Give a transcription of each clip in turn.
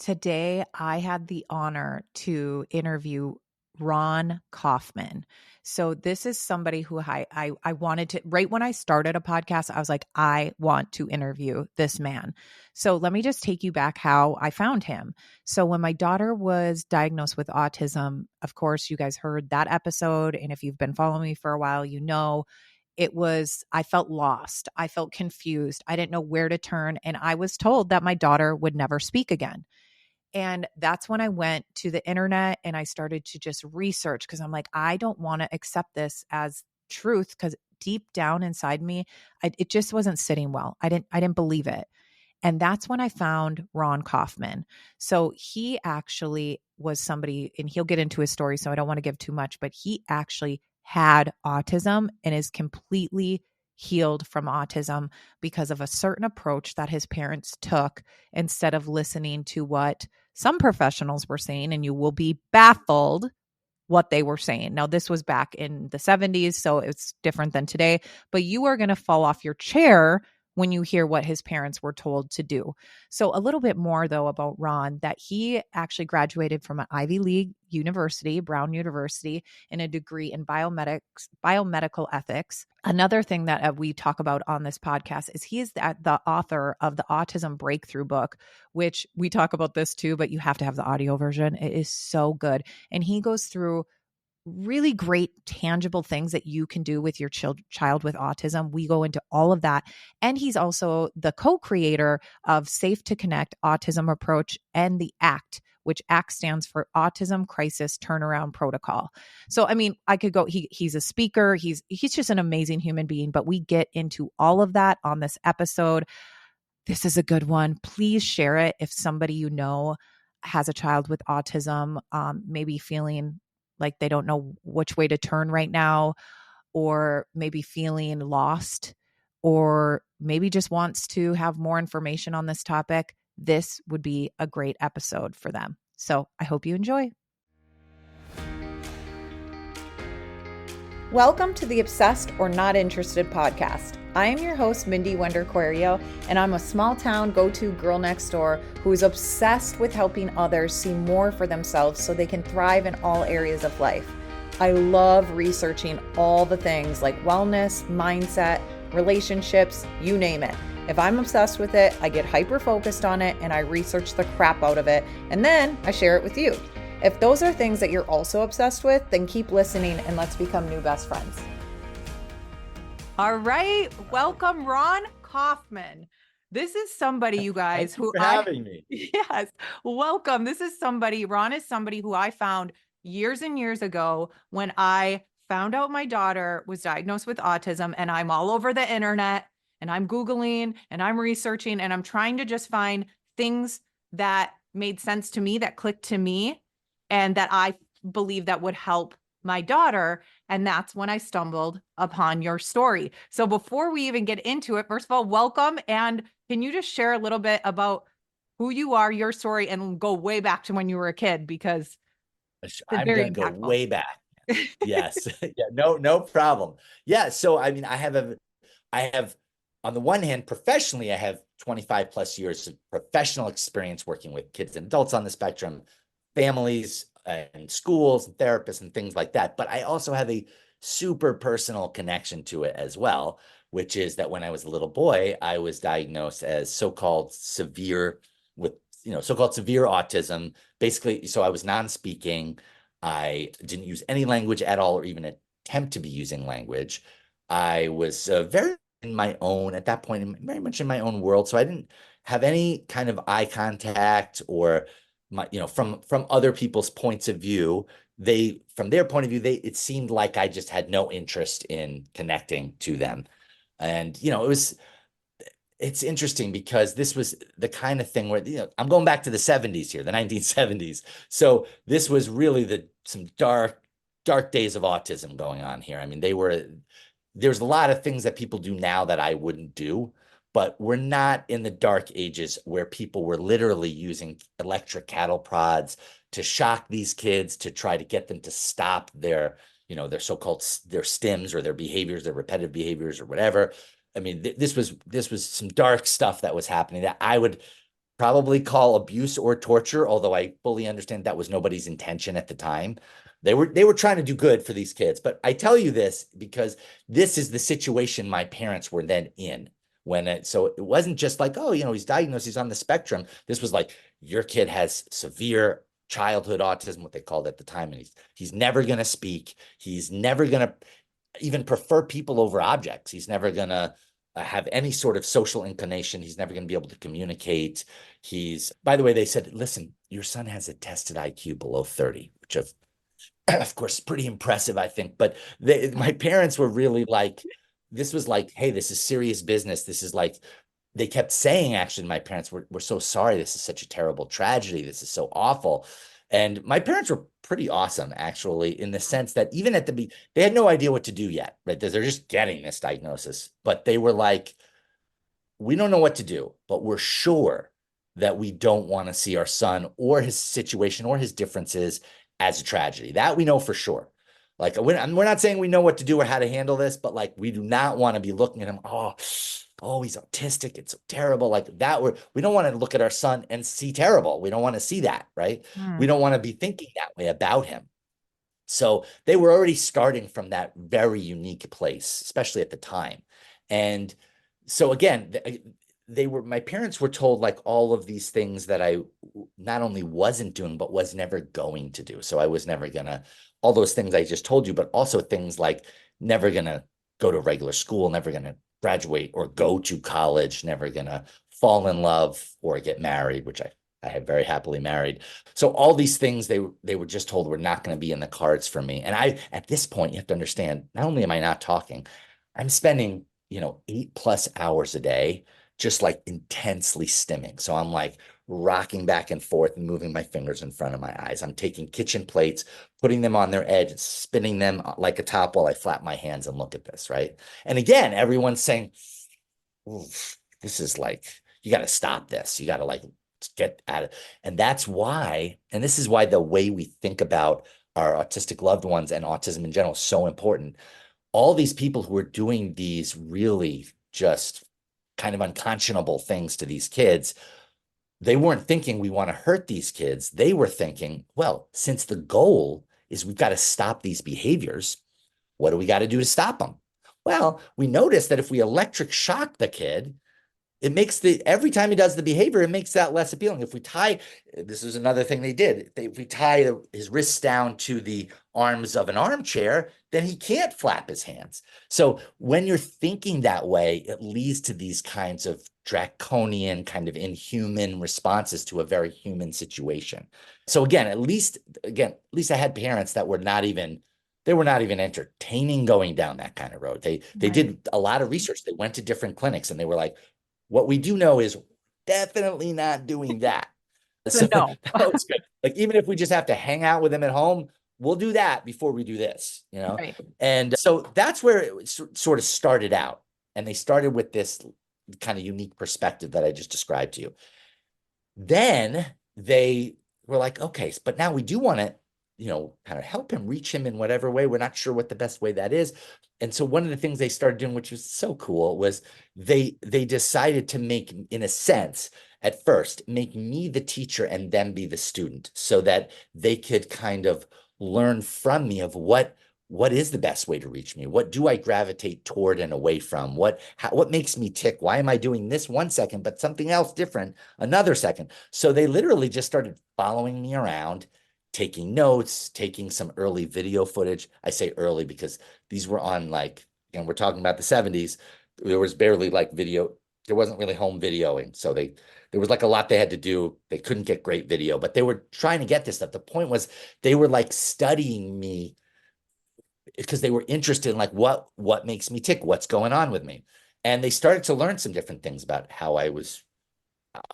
Today, I had the honor to interview Raun Kaufman. So this is somebody who I wanted to, right when I started a podcast, I was like, I want to interview this man. So let me just take you back how I found him. So when my daughter was diagnosed with autism, of course, you guys heard that episode. And if you've been following me for a while, you know, I felt lost. I felt confused. I didn't know where to turn. And I was told that my daughter would never speak again. And that's when I went to the internet and I started to just research because I'm like, I don't want to accept this as truth because deep down inside me, it just wasn't sitting well. I didn't believe it. And that's when I found Raun Kaufman. So he actually was somebody, and he'll get into his story, so I don't want to give too much, but he actually had autism and is completely healed from autism because of a certain approach that his parents took instead of listening to what some professionals were saying. And you will be baffled what they were saying. Now, this was back in the 70s, so it's different than today, but you are going to fall off your chair when you hear what his parents were told to do. So a little bit more though about Ron, that he actually graduated from an Ivy League university, Brown University, in a degree in biomedical ethics. Another thing that we talk about on this podcast is he is the author of the Autism Breakthrough book, which we talk about this too, but you have to have the audio version. It is so good. And he goes through really great tangible things that you can do with your child with autism. We go into all of that. And he's also the co-creator of Safe to Connect Autism Approach and the ACT, which ACT stands for Autism Crisis Turnaround Protocol. So, I mean, I could go, he's a speaker. He's just an amazing human being, but we get into all of that on this episode. This is a good one. Please share it if somebody you know has a child with autism, maybe feeling like they don't know which way to turn right now, or maybe feeling lost, or maybe just wants to have more information on this topic. This would be a great episode for them. So I hope you enjoy. Welcome to the Obsessed or Not Interested podcast. I am your host, Mindy Wender-Querio, and I'm a small town go-to girl next door who is obsessed with helping others see more for themselves so they can thrive in all areas of life. I love researching all the things like wellness, mindset, relationships, you name it. If I'm obsessed with it, I get hyper-focused on it and I research the crap out of it, and then I share it with you. If those are things that you're also obsessed with, then keep listening and let's become new best friends. All right. Welcome, Raun Kaufman. This is somebody, you guys, Thank you for having me. Yes. Welcome. This is somebody, Raun is somebody who I found years and years ago when I found out my daughter was diagnosed with autism, and I'm all over the internet and I'm Googling and I'm researching and I'm trying to just find things that made sense to me, that clicked to me, and that I believe that would help my daughter. And that's when I stumbled upon your story. So before we even get into it, first of all, welcome. And can you just share a little bit about who you are, your story, and go way back to when you were a kid? Because it's I'm very going to go impactful. way back. Yes. Yeah, no problem. Yeah. So, I mean, I have, on the one hand, professionally, I have 25 plus years of professional experience working with kids and adults on the spectrum, families and schools and therapists and things like that. But I also have a super personal connection to it as well, which is that when I was a little boy, I was diagnosed as so-called severe autism. Basically, so I was non-speaking. I didn't use any language at all, or even attempt to be using language. I was very in my own, at that point, very much in my own world. So I didn't have any kind of eye contact or from other people's points of view. From their point of view, it seemed like I just had no interest in connecting to them. And, it's interesting because this was the kind of thing where, I'm going back to the 70s here, the 1970s. So this was really some dark days of autism going on here. I mean, there's a lot of things that people do now that I wouldn't do, but we're not in the dark ages where people were literally using electric cattle prods to shock these kids, to try to get them to stop their so-called their stims or their behaviors, their repetitive behaviors or whatever. I mean, this was some dark stuff that was happening that I would probably call abuse or torture, although I fully understand that was nobody's intention at the time. They were trying to do good for these kids. But I tell you this because this is the situation my parents were then in so it wasn't just like, oh, he's diagnosed, he's on the spectrum. This was like, your kid has severe childhood autism, what they called at the time, and he's never going to speak. He's never going to even prefer people over objects. He's never going to have any sort of social inclination. He's never going to be able to communicate. By the way, they said, listen, your son has a tested IQ below 30, which of course, is pretty impressive, I think. But my parents were really like, this was like, hey, this is serious business. This is like, they kept saying, actually, my parents we're so sorry. This is such a terrible tragedy. This is so awful. And my parents were pretty awesome, actually, in the sense that even they had no idea what to do yet, right? They're just getting this diagnosis, but they were like, we don't know what to do, but we're sure that we don't want to see our son or his situation or his differences as a tragedy. That we know for sure. Like, we're not saying we know what to do or how to handle this, but like, we do not want to be looking at him. Oh, he's autistic. It's so terrible. Like that. We don't want to look at our son and see terrible. We don't want to see that, right? We don't want to be thinking that way about him. So they were already starting from that very unique place, especially at the time. And so again, my parents were told like all of these things that I not only wasn't doing, but was never going to do. So I was never gonna, all those things I just told you, but also things like never gonna go to regular school, never gonna graduate or go to college, never gonna fall in love or get married, which I have very happily married. So all these things they were just told were not going to be in the cards for me. And at this point, you have to understand, not only am I not talking, I'm spending, 8+ hours a day just like intensely stimming. So I'm like rocking back and forth and moving my fingers in front of my eyes. I'm taking kitchen plates, putting them on their edge, and spinning them like a top while I flap my hands and look at this, right? And again, everyone's saying, oof, this is like, you got to stop this. You got to like get at it. And that's why, and this is why the way we think about our autistic loved ones and autism in general is so important. All these people who are doing these really just kind of unconscionable things to these kids, they weren't thinking we want to hurt these kids. They were thinking, well, since the goal is we've got to stop these behaviors, what do we got to do to stop them? Well, we noticed that if we electric shock the kid, it makes every time he does the behavior, it makes that less appealing. If we tie, this is another thing they did. If we tie his wrists down to the arms of an armchair, then he can't flap his hands. So when you're thinking that way, it leads to these kinds of draconian, kind of inhuman responses to a very human situation. So again, at least I had parents that were not even entertaining going down that kind of road. They did a lot of research. They went to different clinics and they were like, what we do know is definitely not doing that. So No. that was good. Like, even if we just have to hang out with them at home, we'll do that before we do this, Right. And so that's where it sort of started out. And they started with this kind of unique perspective that I just described to you. Then they were like, okay, but now we do want to, kind of help him, reach him in whatever way. We're not sure what the best way that is. And so one of the things they started doing, which was so cool, was they decided to make, in a sense, at first, make me the teacher and them be the student so that they could kind of learn from me of what is the best way to reach me? What do I gravitate toward and away from? What makes me tick? Why am I doing this 1 second, but something else different another second? So they literally just started following me around, taking notes, taking some early video footage. I say early because these were on like, and we're talking about the 70s. There was barely like video. There wasn't really home videoing. So there was like a lot they had to do. They couldn't get great video, but they were trying to get this stuff. The point was they were like studying me because they were interested in like what makes me tick, what's going on with me. And they started to learn some different things about how I was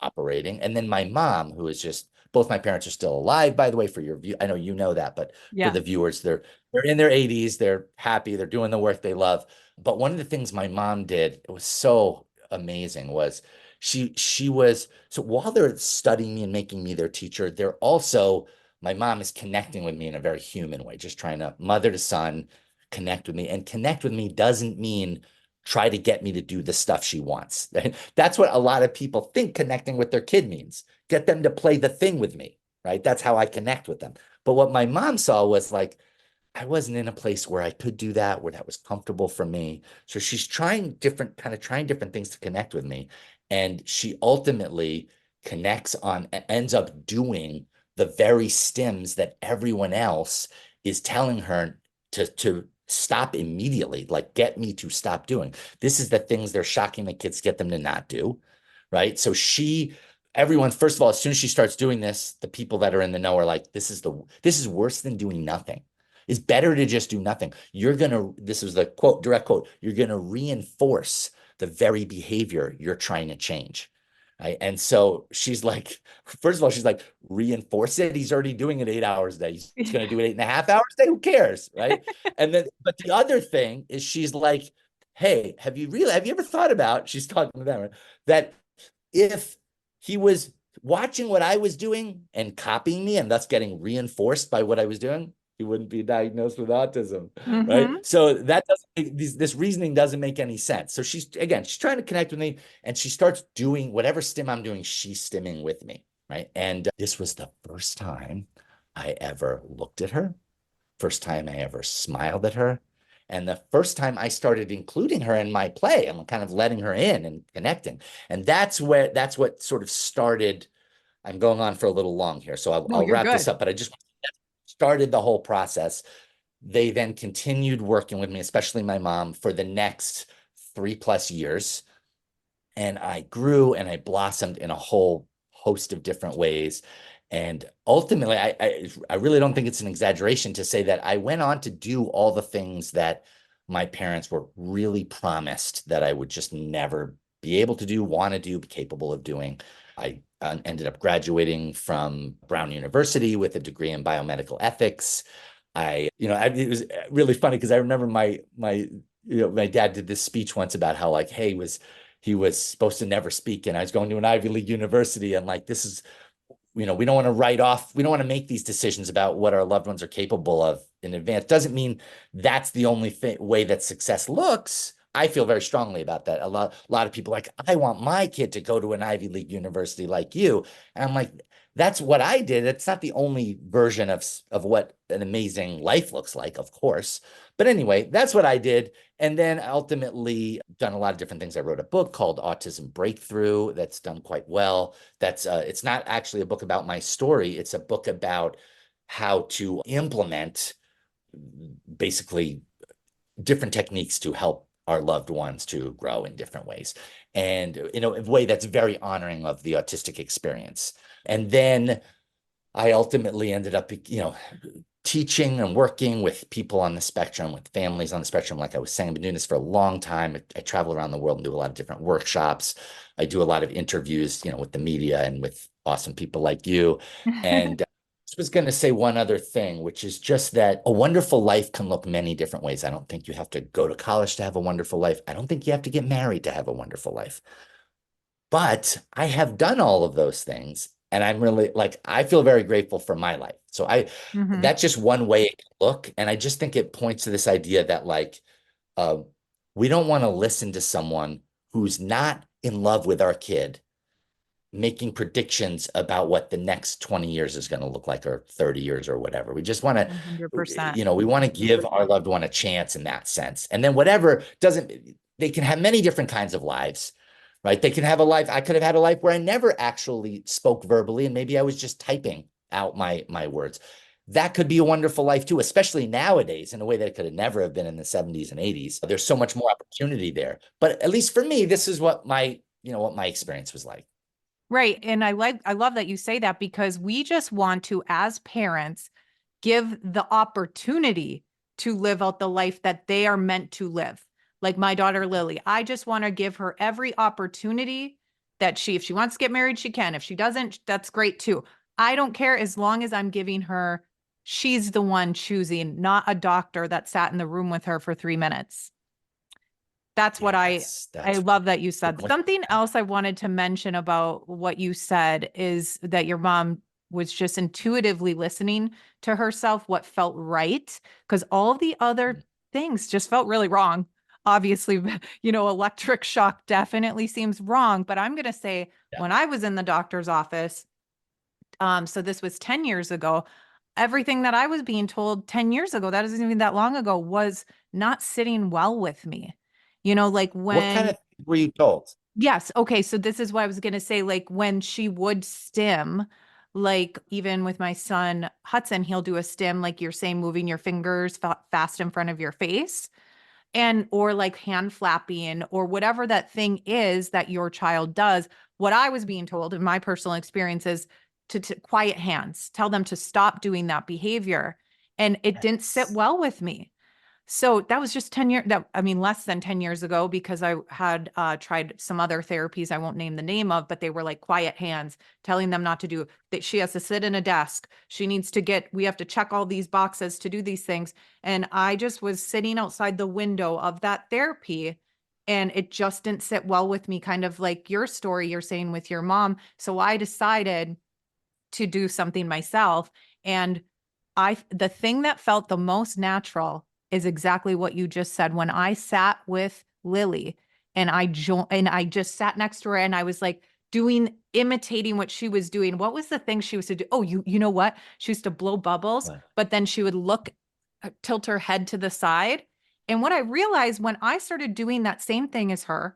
operating. And then my mom, who is just, both my parents are still alive, by the way, for your view. I know you know that, but for Yeah. the viewers, they're in their 80s, they're happy, they're doing the work they love. But one of the things my mom did, it was so amazing, was she was, so while they're studying me and making me their teacher, they're also, my mom is connecting with me in a very human way, just trying to mother to son connect with me. And connect with me doesn't mean try to get me to do the stuff she wants. That's what a lot of people think connecting with their kid means. Get them to play the thing with me, right? That's how I connect with them. But what my mom saw was like, I wasn't in a place where I could do that, where that was comfortable for me. So she's trying different things to connect with me. And she ultimately ends up doing the very stims that everyone else is telling her to stop immediately, like get me to stop doing. This is the things they're shocking the kids, get them to not do, right? So everyone, first of all, as soon as she starts doing this, the people that are in the know are like, this is worse than doing nothing. It's better to just do nothing. This is the quote, direct quote, you're gonna reinforce the very behavior you're trying to change. Right. And so she's like, first of all, she's like, reinforce it. He's already doing it 8 hours a day. He's going to do it 8.5 hours a day. Who cares? Right. And then, but the other thing is she's like, hey, have you ever thought about, she's talking to them, right, that if he was watching what I was doing and copying me and thus getting reinforced by what I was doing, he wouldn't be diagnosed with autism, right? So this reasoning doesn't make any sense. So she's trying to connect with me, and she starts doing whatever stim I'm doing, she's stimming with me, right? And this was the first time I ever looked at her, first time I ever smiled at her, and the first time I started including her in my play. I'm kind of letting her in and connecting. And that's what sort of started. I'm going on for a little long here, so No, I'll you're wrap this good. up, but I just started the whole process. They then continued working with me, especially my mom, for the next 3+ years. And I grew and I blossomed in a whole host of different ways. And ultimately, I really don't think it's an exaggeration to say that I went on to do all the things that my parents were really promised that I would just never be able to do, want to do, be capable of doing. I ended up graduating from Brown University with a degree in biomedical ethics. It was really funny because I remember my dad did this speech once about how like, hey, he was supposed to never speak, and I was going to an Ivy League university, and like, this is, we don't want to we don't want to make these decisions about what our loved ones are capable of in advance. Doesn't mean that's the only way that success looks. I feel very strongly about that. A lot of people are like, I want my kid to go to an Ivy League university like you. And I'm like, that's what I did. It's not the only version of what an amazing life looks like, of course. But anyway, that's what I did. And then ultimately done a lot of different things. I wrote a book called Autism Breakthrough that's done quite well. It's not actually a book about my story. It's a book about how to implement basically different techniques to help our loved ones to grow in different ways, and in a way that's very honoring of the autistic experience. And then I ultimately ended up, teaching and working with people on the spectrum, with families on the spectrum. Like I was saying, I've been doing this for a long time. I travel around the world and do a lot of different workshops. I do a lot of interviews, with the media and with awesome people like you. And I was going to say one other thing, which is just that a wonderful life can look many different ways. I don't think you have to go to college to have a wonderful life. I don't think you have to get married to have a wonderful life. But I have done all of those things. And I'm really like, I feel very grateful for my life. So Mhm. that's just one way it can look. And I just think it points to this idea that like, uh, we don't want to listen to someone who's not in love with our kid making predictions about what the next 20 years is going to look like, or 30 years or whatever. We just want to, 100%. we want to give our loved one a chance in that sense. And then whatever doesn't, they can have many different kinds of lives, right? They can have a life. I could have had a life where I never actually spoke verbally, and maybe I was just typing out my words. That could be a wonderful life too, especially nowadays in a way that it could have never have been in the 70s and 80s. There's so much more opportunity there. But at least for me, this is what my experience was like. Right. And I love that you say that, because we just want to, as parents, give the opportunity to live out the life that they are meant to live. Like my daughter, Lily, I just want to give her every opportunity that if she wants to get married, she can. If she doesn't, that's great too. I don't care, as long as I'm giving her, she's the one choosing, not a doctor that sat in the room with her for 3 minutes. That's what I That's love that you the said. point. Something else I wanted to mention about what you said is that your mom was just intuitively listening to herself, what felt right, because all the other things just felt really wrong. obviously, electric shock definitely seems wrong. But I'm going to say Yeah. when I was in the doctor's office, so this was 10 years ago, everything that I was being told 10 years ago, that isn't even that long ago, was not sitting well with me. Like What kind when, of things were you told? yes, okay, so this is what I was going to say. Like when she would stim, like even with my son Hudson, he'll do a stim, like you're saying, moving your fingers fast in front of your face and or like hand flapping or whatever that thing is that your child does. What I was being told in my personal experience is to quiet hands, tell them to stop doing that behavior. And it didn't sit Yes. well with me. So that was just 10 years, less than 10 years ago, because I had tried some other therapies I won't name the name of, but they were like quiet hands, telling them not to do that. She has to sit in a desk. We have to check all these boxes to do these things. And I just was sitting outside the window of that therapy and it just didn't sit well with me, kind of like your story you're saying with your mom. So I decided to do something myself. And the thing that felt the most natural is exactly what you just said. When I sat with Lily and I just sat next to her and I was like imitating what she was doing. What was the thing she used to do? Oh, you know what? She used to blow bubbles, What? but then she would tilt her head to the side. And what I realized when I started doing that same thing as her,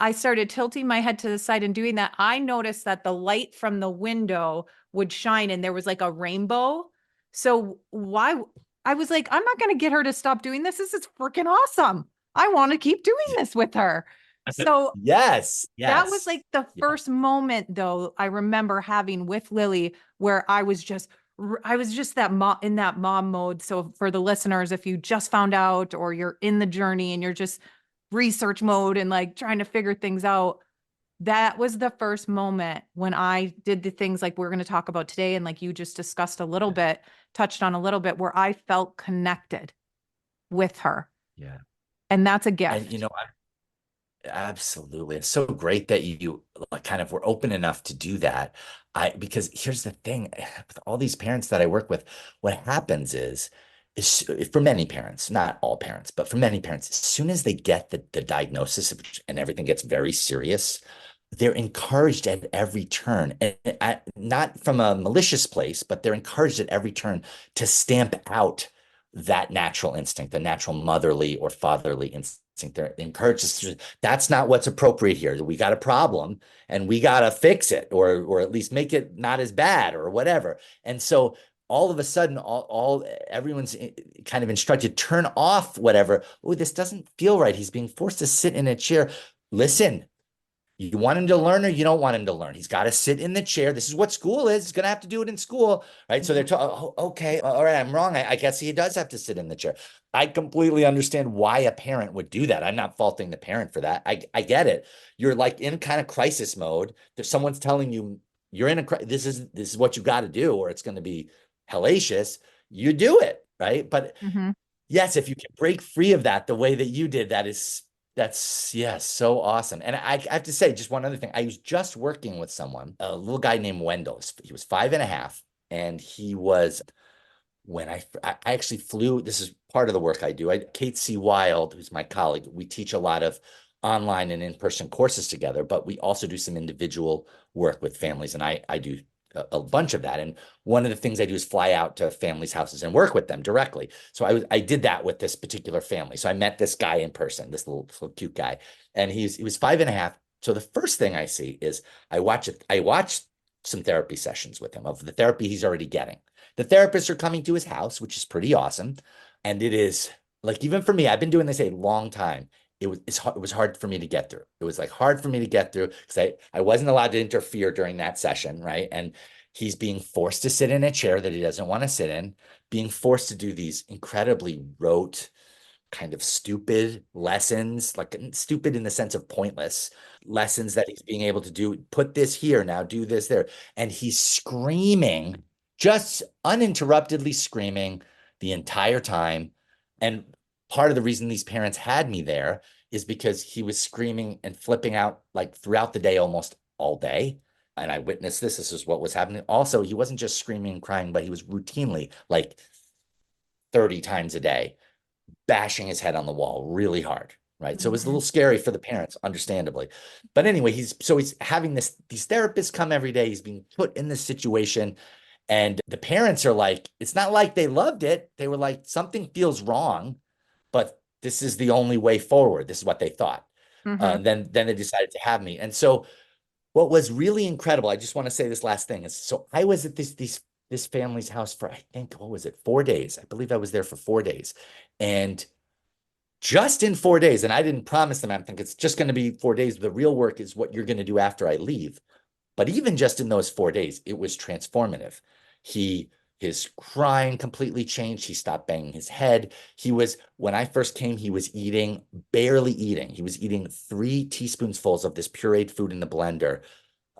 I started tilting my head to the side and doing that. I noticed that the light from the window would shine and there was like a rainbow. So why I was like, I'm not going to get her to stop doing this. This is freaking awesome. I want to keep doing this with her. So Yes, that was yes, like the yes. first moment though I remember having with Lily where I was just that mom in that mom mode. So for the listeners, if you just found out or you're in the journey and you're just research mode and like trying to figure things out, that was the first moment when I did the things like we're going to talk about today and like you just discussed a little bit, touched on a little bit, where I felt connected with her. Yeah. And that's a And gift. absolutely. It's so great that you like, kind of were open enough to do that. Because here's the thing, with all these parents that I work with, what happens is for many parents, not all parents, but for many parents, as soon as they get the diagnosis and everything gets very serious, they're encouraged at every turn, and not from a malicious place, but they're encouraged at every turn to stamp out that natural instinct, the natural motherly or fatherly instinct. They're encouraged that's not what's appropriate here. We got a problem and we got to fix it, or at least make it not as bad or whatever. And so all of a sudden, all everyone's kind of instructed, turn off whatever. Oh, this doesn't feel right. He's being forced to sit in a chair. Listen, you want him to learn or you don't want him to learn. He's got to sit in the chair. This is what school is. He's going to have to do it in school, right? So they're oh, okay, all right, I'm wrong. I guess he does have to sit in the chair. I completely understand why a parent would do that. I'm not faulting the parent for that. I get it. You're like in kind of crisis mode. If someone's telling you you're in this is what you got to do, or it's going to be hellacious, you do it, right? But Mm-hmm. yes, if you can break free of that the way that you did, that's yes, so awesome. And I have to say, just one other thing. I was just working with someone, a little guy named Wendell. He was 5.5, and he was when I actually flew. This is part of the work I do. Kate C. Wild, who's my colleague, we teach a lot of online and in-person courses together, but we also do some individual work with families, and I do a bunch of that. And one of the things I do is fly out to families' houses and work with them directly. So I did that with this particular family. So I met this guy in person, this little cute guy, and he was 5.5. So the first thing I see is I watch some therapy sessions with him of the therapy he's already getting. The therapists are coming to his house, which is pretty awesome. And it is like, even for me, I've been doing this a long time. It was hard for me to get through. It was like hard for me to get through because I wasn't allowed to interfere during that session, right? And he's being forced to sit in a chair that he doesn't want to sit in, being forced to do these incredibly rote, kind of stupid lessons, like stupid in the sense of pointless lessons that he's being able to do. Put this here now, do this there. And he's screaming, just uninterruptedly screaming the entire time. And part of the reason these parents had me there is because he was screaming and flipping out like throughout the day, almost all day. And I witnessed this. This is what was happening. Also, he wasn't just screaming and crying, but he was routinely like 30 times a day bashing his head on the wall really hard, right? So it was a Mhm. little scary for the parents, understandably. But anyway, he's having these therapists come every day. He's being put in this situation. And the parents are like, it's not like they loved it. They were like, something feels wrong, but this is the only way forward. This is what they thought. Mhm. Then they decided to have me. And so what was really incredible, I just want to say this last thing is, so I was at this family's house for, I think, what was it, 4 days? I believe I was there for 4 days. And just in 4 days, and I didn't promise them, I think it's just going to be 4 days. The real work is what you're going to do after I leave. But even just in those 4 days, it was transformative. He, his crying completely changed. He stopped banging his head. When I first came, he was barely eating. He was eating 3 teaspoonfuls of this pureed food in the blender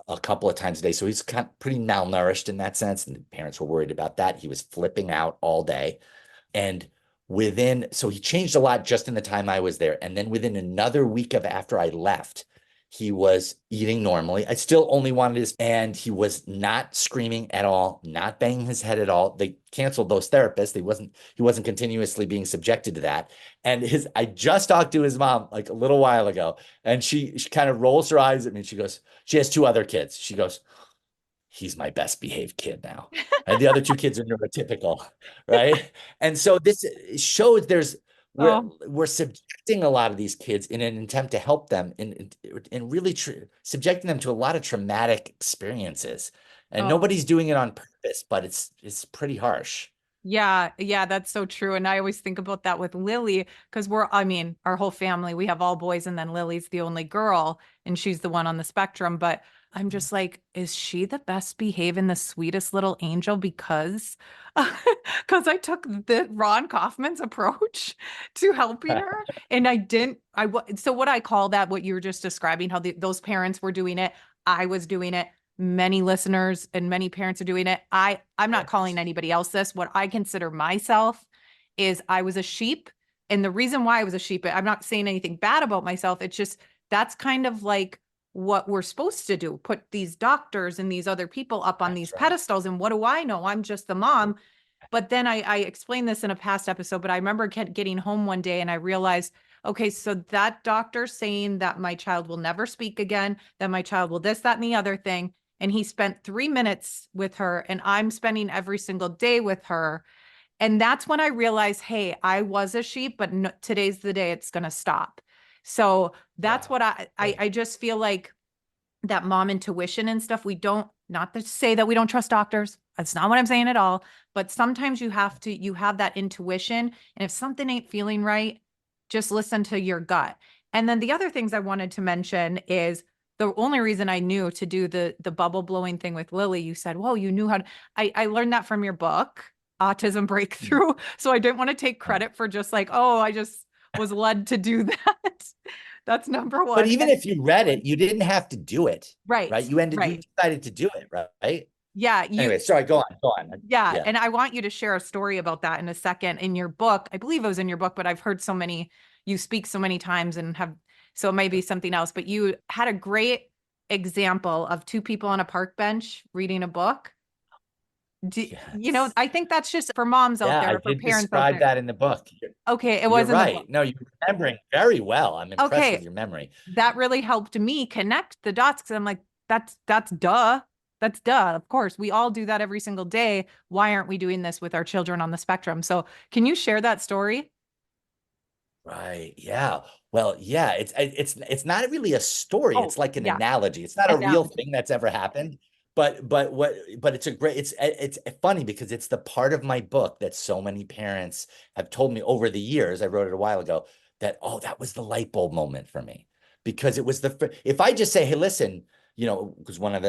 a couple of times a day. So he's kind of pretty malnourished in that sense. And the parents were worried about that. He was flipping out all day. And so he changed a lot just in the time I was there. And then within another week of after I left, he was eating normally. I still only wanted and he was not screaming at all, not banging his head at all. They canceled those therapists. He wasn't continuously being subjected to that. And I just talked to his mom like a little while ago, and she kind of rolls her eyes at me. She goes, she has 2 other kids. She goes, he's my best behaved kid now. And the other 2 kids are neurotypical, right? And so this shows Oh, we're subjecting a lot of these kids in an attempt to help them in really subjecting them to a lot of traumatic experiences. And oh. nobody's doing it on purpose, but it's pretty harsh. Yeah, yeah, that's so true. And I always think about that with Lily because I mean, our whole family, we have all boys, and then Lily's the only girl, and she's the one on the spectrum. But I'm just like, is she the best behaved and the sweetest little angel because I took the Ron Kaufman's approach to helping her, and I didn't. So what I call that, what you were just describing, how those parents were doing it, I was doing it, many listeners and many parents are doing it. I'm not calling anybody else this. What I consider myself is I was a sheep. And the reason why I was a sheep, I'm not saying anything bad about myself. It's just that's kind of like what we're supposed to do, put these doctors and these other people up on these That's right. pedestals. And what do I know? I'm just the mom. But then I explained this in a past episode, but I remember getting home one day and I realized, okay, so that doctor saying that my child will never speak again, that my child will this, that, and the other thing. And he spent 3 minutes with her, and I'm spending every single day with her. And that's when I realized, hey, I was a sheep, but no, today's the day it's going to stop. So that's Wow. what I just feel like that mom intuition and stuff. We don't, not to say that we don't trust doctors. That's not what I'm saying at all. But sometimes you have that intuition. And if something ain't feeling right, just listen to your gut. And then the other things I wanted to mention is the only reason I knew to do the bubble blowing thing with Lily, you said, whoa, you knew how to, I learned that from your book, Autism Breakthrough. So I didn't want to take credit for just like, oh, I just was led to do that. That's number But one. even if you read it, you didn't have to do it, Right, right? You right. decided to do it, right? Yeah, Anyway, sorry, go on. yeah, Yeah. and I want you to share a story about that in a second in your book. I believe it was in your book, but I've heard you speak so many times and so it may be something else, but you had a great example of two people on a park bench reading a book. Yes. I think that's just for moms out Yeah, I there, for did parents out describe there. that in the book. Okay, it You're was in the right. book. No, you're remembering very well. I'm impressed with Okay, your memory. that really helped me connect the dots because I'm like, that's duh. That's duh. Of course, we all do that every single day. Why aren't we doing this with our children on the spectrum? So, can you share that story? Right. Yeah. Well, yeah, it's not really a story. Oh, It's like an yeah, analogy. It's not a real analogy. thing that's ever happened. But it's a great it's funny because it's the part of my book that so many parents have told me over the years. I wrote it a while ago that, oh, that was the light bulb moment for me. Because it was if I just say, hey, listen, because one of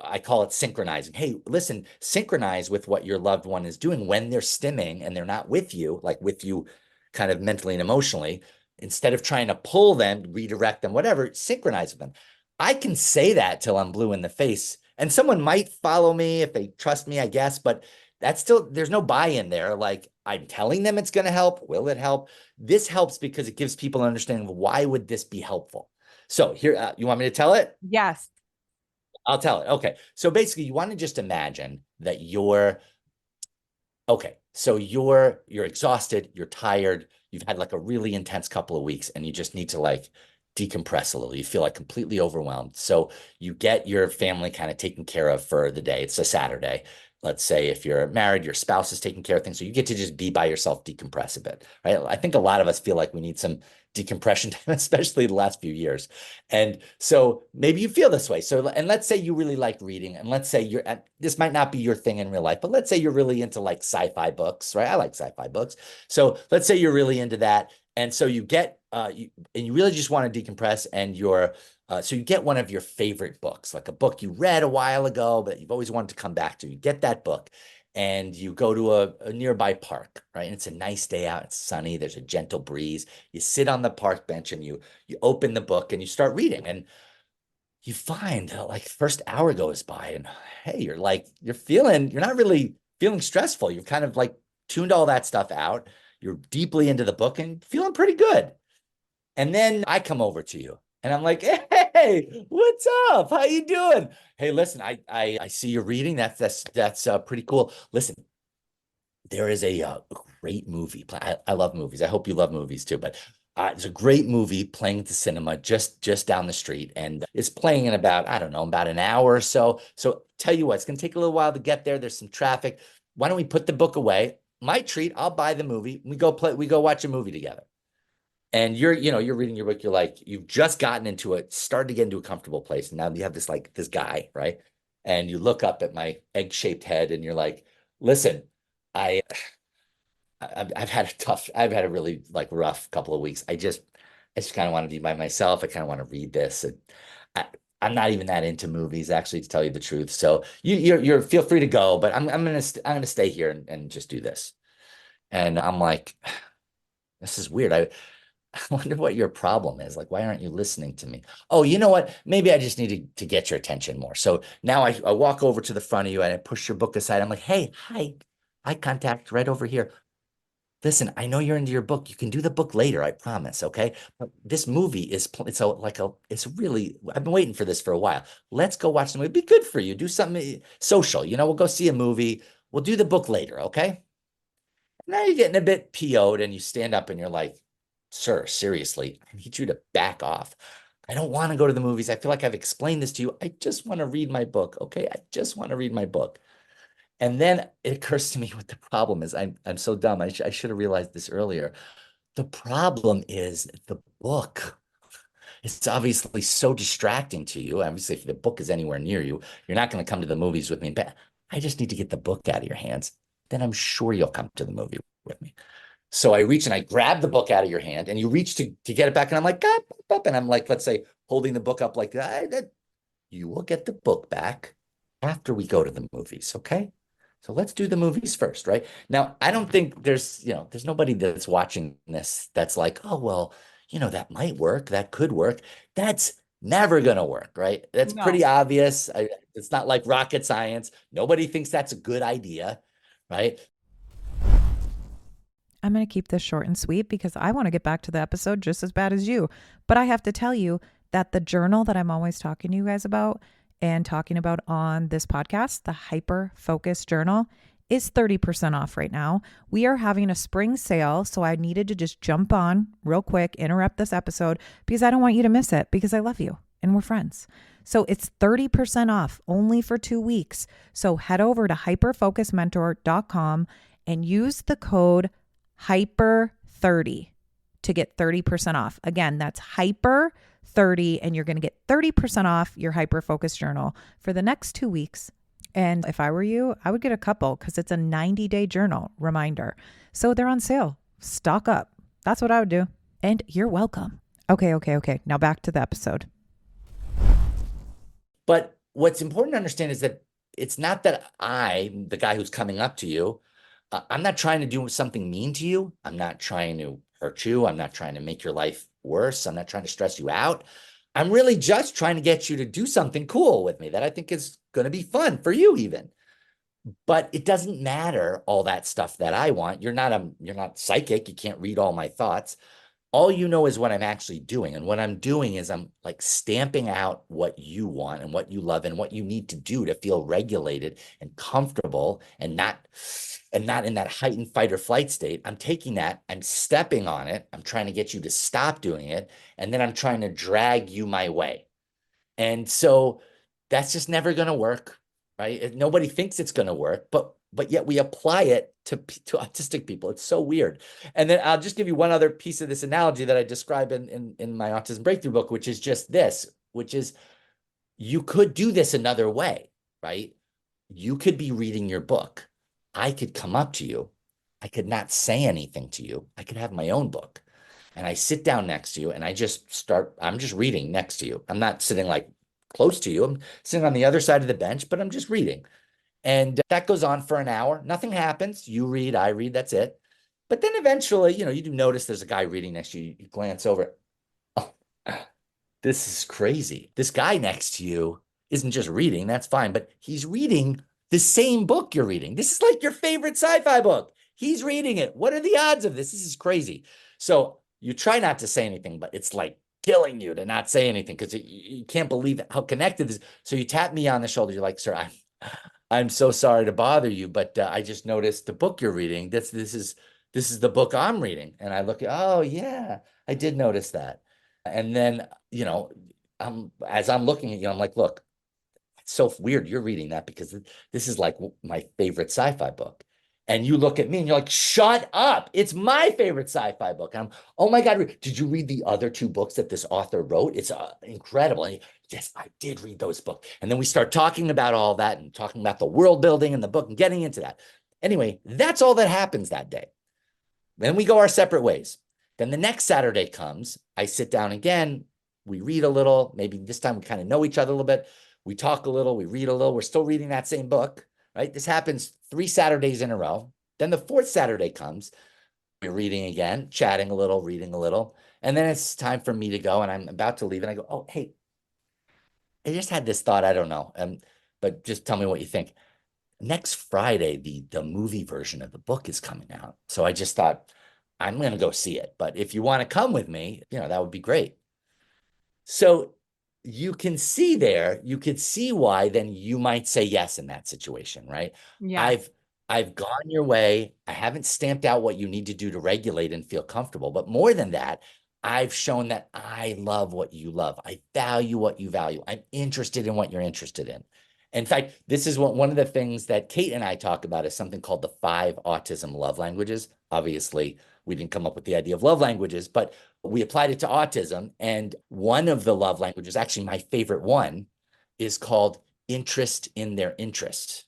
I call it synchronizing. Hey, listen, synchronize with what your loved one is doing when they're stimming and they're not with you, like with you kind of mentally and emotionally, instead of trying to pull them, redirect them, whatever, synchronize with them. I can say that till I'm blue in the face. And someone might follow me if they trust me, I guess, but that's still, there's no buy-in there. Like, I'm telling them it's going to help. Will it help? This helps because it gives people an understanding of why would this be helpful. So here, you want me to tell it? Yes. I'll tell it. Okay. So basically, you want to just imagine that you're okay. So you're exhausted, you're tired, you've had like a really intense couple of weeks, and you just need to like decompress a little. You feel like completely overwhelmed. So you get your family kind of taken care of for the day. It's a Saturday. Let's say if you're married, your spouse is taking care of things. So you get to just be by yourself, decompress a bit, right? I think a lot of us feel like we need some decompression time, especially the last few years. And so maybe you feel this way. So, and let's say you really like reading, and let's say this might not be your thing in real life, but let's say you're really into like sci-fi books, right? I like sci-fi books. So let's say you're really into that. And so and you really just want to decompress, and so you get one of your favorite books, like a book you read a while ago, but you've always wanted to come back to. You get that book and you go to a nearby park, right? And it's a nice day out, it's sunny, there's a gentle breeze. You sit on the park bench and you open the book and you start reading, and you find that like the first hour goes by, and hey, you're not really feeling stressful. You've kind of like tuned all that stuff out. You're deeply into the book and feeling pretty good. And then I come over to you and I'm like, hey, what's up? How you doing? Hey, listen, I see you're reading. That's pretty cool. Listen, there is a great movie. I love movies. I hope you love movies too, but it's a great movie playing at the cinema just down the street, and it's playing in about, I don't know, about an hour or so. So tell you what, it's gonna take a little while to get there. There's some traffic. Why don't we put the book away? My treat, I'll buy the movie. We go watch a movie together. And you're reading your book, you're like, you've just gotten into it, started to get into a comfortable place. And now you have this guy, right? And you look up at my egg-shaped head and you're like, listen, I I've had a really like rough couple of weeks. I just kind of want to be by myself. I kind of want to read this. And I, I'm not even that into movies, actually, to tell you the truth. So you're feel free to go, but I'm gonna stay here and just do this. And I'm like, this is weird. I wonder what your problem is. Like, why aren't you listening to me? Oh, you know what? Maybe I just need to get your attention more. So now I walk over to the front of you and I push your book aside. I'm like, hey, hi, eye contact right over here. Listen, I know you're into your book. You can do the book later, I promise. Okay. But this movie it's really, I've been waiting for this for a while. Let's go watch the movie. It'd be good for you. Do something social. We'll go see a movie. We'll do the book later. Okay. Now you're getting a bit PO'd and you stand up and you're like, sir, seriously, I need you to back off. I don't want to go to the movies. I feel like I've explained this to you. I just want to read my book. Okay. I just want to read my book. And then it occurs to me what the problem is. I'm so dumb. I should have realized this earlier. The problem is the book. It's obviously so distracting to you. Obviously, if the book is anywhere near you, you're not going to come to the movies with me. But I just need to get the book out of your hands. Then I'm sure you'll come to the movie with me. So I reach and I grab the book out of your hand, and you reach to get it back, and I'm like, up, up, and I'm like, let's say, holding the book up like that. You will get the book back after we go to the movies, okay? So let's do the movies first, right? Now, I don't think there's nobody that's watching this that's like, oh, well, that might work, that could work. That's never gonna work, right? That's No. pretty obvious. It's not like rocket science. Nobody thinks that's a good idea, right? I'm going to keep this short and sweet because I want to get back to the episode just as bad as you. But I have to tell you that the journal that I'm always talking to you guys about and talking about on this podcast, the Hyper Focus Journal, is 30% off right now. We are having a spring sale, so I needed to just jump on real quick, interrupt this episode because I don't want you to miss it because I love you and we're friends. So it's 30% off only for 2 weeks. So head over to hyperfocusmentor.com and use the code hyper30 to get 30% off. Again, that's hyper30, and you're going to get 30% off your Hyper Focus Journal for the next 2 weeks. And if I were you, I would get a couple because it's a 90-day journal reminder. So they're on sale. Stock up. That's what I would do. And you're welcome. Okay. Now back to the episode. But what's important to understand is that it's not that the guy who's coming up to you, I'm not trying to do something mean to you. I'm not trying to hurt you. I'm not trying to make your life worse. I'm not trying to stress you out. I'm really just trying to get you to do something cool with me that I think is going to be fun for you even. But it doesn't matter all that stuff that I want. You're not psychic. You can't read all my thoughts. all you know is what I'm actually doing. And what I'm doing is I'm like stamping out what you want and what you love and what you need to do to feel regulated and comfortable and not in that heightened fight or flight state. I'm taking that, I'm stepping on it, I'm trying to get you to stop doing it, and then I'm trying to drag you my way. And so that's just never going to work, right? Nobody thinks it's going to work, but yet we apply it to autistic people. It's so weird. And then I'll just give you one other piece of this analogy that I describe in my Autism Breakthrough book, which is just this, which is you could do this another way, right? You could be reading your book. I could come up to you. I could not say anything to you. I could have my own book. And I sit down next to you and I'm just reading next to you. I'm not sitting like close to you. I'm sitting on the other side of the bench, but I'm just reading. And that goes on for an hour. Nothing happens. You read, I read, that's it. But then eventually, you do notice there's a guy reading next to you. You glance over. Oh, this is crazy. This guy next to you isn't just reading, that's fine, but he's reading the same book you're reading. This is like your favorite sci-fi book. He's reading it. What are the odds of this? This is crazy. So you try not to say anything, but it's like killing you to not say anything because you can't believe how connected this is. So you tap me on the shoulder. You're like, sir, I'm so sorry to bother you, but I just noticed the book you're reading. This is the book I'm reading. And I look at, oh yeah, I did notice that. And then, as I'm looking at you, I'm like, look, it's so weird you're reading that because this is like my favorite sci-fi book. And you look at me and you're like, shut up. It's my favorite sci-fi book. And I'm, oh my God, did you read the other two books that this author wrote? It's incredible. And yes, I did read those books. And then we start talking about all that and talking about the world building and the book and getting into that. Anyway, that's all that happens that day. Then we go our separate ways. Then the next Saturday comes, I sit down again, we read a little, maybe this time we kind of know each other a little bit. We talk a little, we read a little, we're still reading that same book, right? This happens 3 Saturdays in a row. Then the 4th Saturday comes, we're reading again, chatting a little, reading a little. And then it's time for me to go and I'm about to leave. And I go, oh, hey, I just had this thought. I don't know. But just tell me what you think. Next Friday, the movie version of the book is coming out. So I just thought, I'm going to go see it. But if you want to come with me, that would be great. So you can see there, you could see why then you might say yes in that situation, right? Yeah. I've gone your way. I haven't stamped out what you need to do to regulate and feel comfortable. But more than that, I've shown that I love what you love. I value what you value. I'm interested in what you're interested in. In fact, this is one of the things that Kate and I talk about is something called the 5 autism love languages. Obviously, we didn't come up with the idea of love languages, but we applied it to autism. And one of the love languages, actually my favorite one, is called interest in their interest.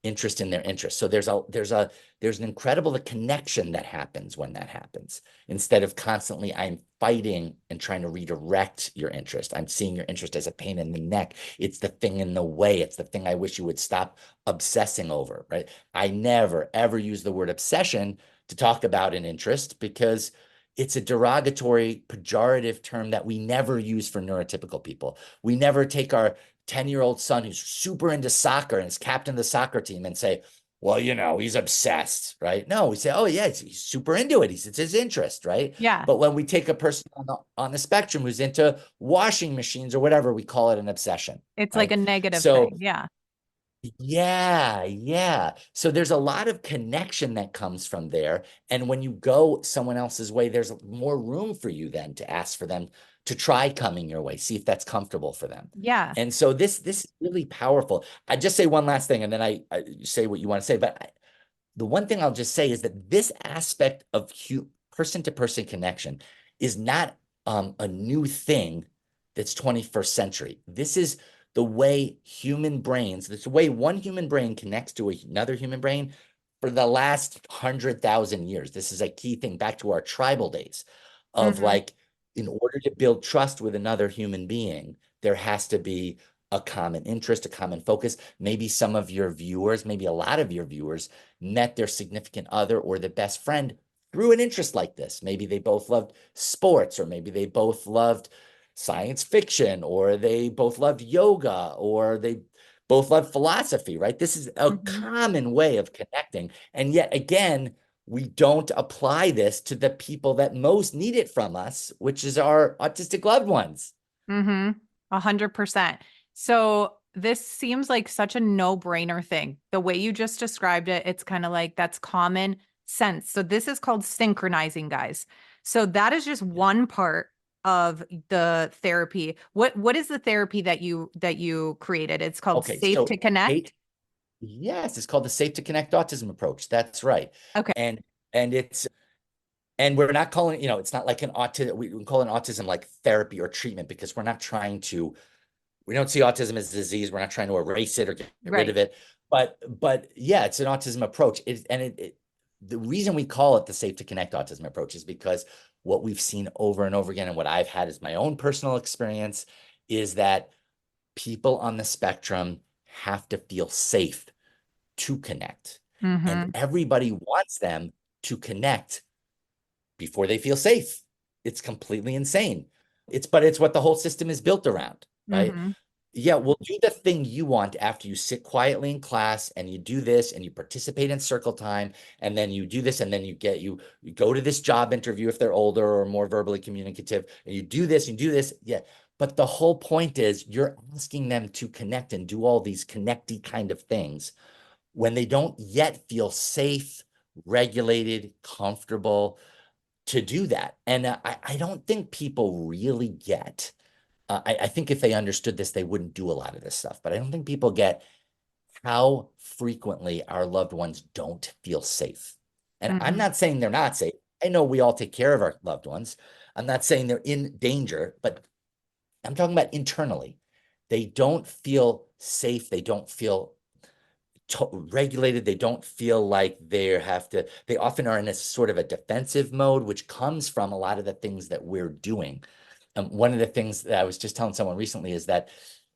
Interest in their interest. So there's an incredible connection that happens when that happens. Instead of constantly I'm fighting and trying to redirect your interest. I'm seeing your interest as a pain in the neck. It's the thing in the way. It's the thing I wish you would stop obsessing over, right? I never, ever use the word obsession to talk about an interest because it's a derogatory, pejorative term that we never use for neurotypical people. We never take our 10-year-old son who's super into soccer and is captain of the soccer team and say, well, he's obsessed, right? No, we say, oh yeah, he's super into it. It's his interest, right? Yeah. But when we take a person on the spectrum who's into washing machines or whatever, we call it an obsession, It's like right? a negative So thing. Yeah. yeah. So there's a lot of connection that comes from there. And when you go someone else's way, there's more room for you then to ask for them to try coming your way, see if that's comfortable for them. Yeah. And so this is really powerful. I just say one last thing, and then I say what you want to say. But the one thing I'll just say is that this aspect of person-to-person connection is not a new thing that's 21st century. This is the way human brains, that's the way one human brain connects to another human brain for the last 100,000 years. This is a key thing back to our tribal days of Hmm. like, in order to build trust with another human being, there has to be a common interest, a common focus. Maybe some of your viewers, maybe a lot of your viewers met their significant other or their best friend through an interest like this. Maybe they both loved sports, or maybe they both loved science fiction, or they both loved yoga, or they both loved philosophy, right? This is a Hmm. common way of connecting. And yet again, we don't apply this to the people that most need it from us, which is our autistic loved ones. Mm-hmm. 100%. So this seems like such a no-brainer thing. The way you just described it, it's kind of like that's common sense. So this is called synchronizing, guys. So that is just one part of the therapy. What is the therapy that you created? It's called Okay, Safe so to Connect. yes, it's called the Safe to Connect Autism approach. That's right. Okay. And it's and we're not calling, it's not like an autism, we call it autism like therapy or treatment because we don't see autism as a disease. We're not trying to erase it or get rid Right. of it. But yeah, it's an autism approach. The reason we call it the Safe to Connect autism approach is because what we've seen over and over again, and what I've had as my own personal experience, is that people on the spectrum have to feel safe to connect. And Mm-hmm. everybody wants them to connect before they feel safe. It's completely insane. But it's what the whole system is built around, right? Mm-hmm. Yeah, well, do the thing you want after you sit quietly in class and you do this and you participate in circle time and then you do this and then you go to this job interview if they're older or more verbally communicative and you do this and you do this. Yeah. But the whole point is you're asking them to connect and do all these connecty kind of things when they don't yet feel safe, regulated, comfortable to do that. And I don't think people really get. I think if they understood this, they wouldn't do a lot of this stuff. But I don't think people get how frequently our loved ones don't feel safe. And I'm Mm-hmm. not saying they're not safe. I know we all take care of our loved ones. I'm not saying they're in danger, but I'm talking about internally. They don't feel safe. They don't feel regulated. They don't feel like they often are in a sort of a defensive mode, which comes from a lot of the things that we're doing. One of the things that I was just telling someone recently is that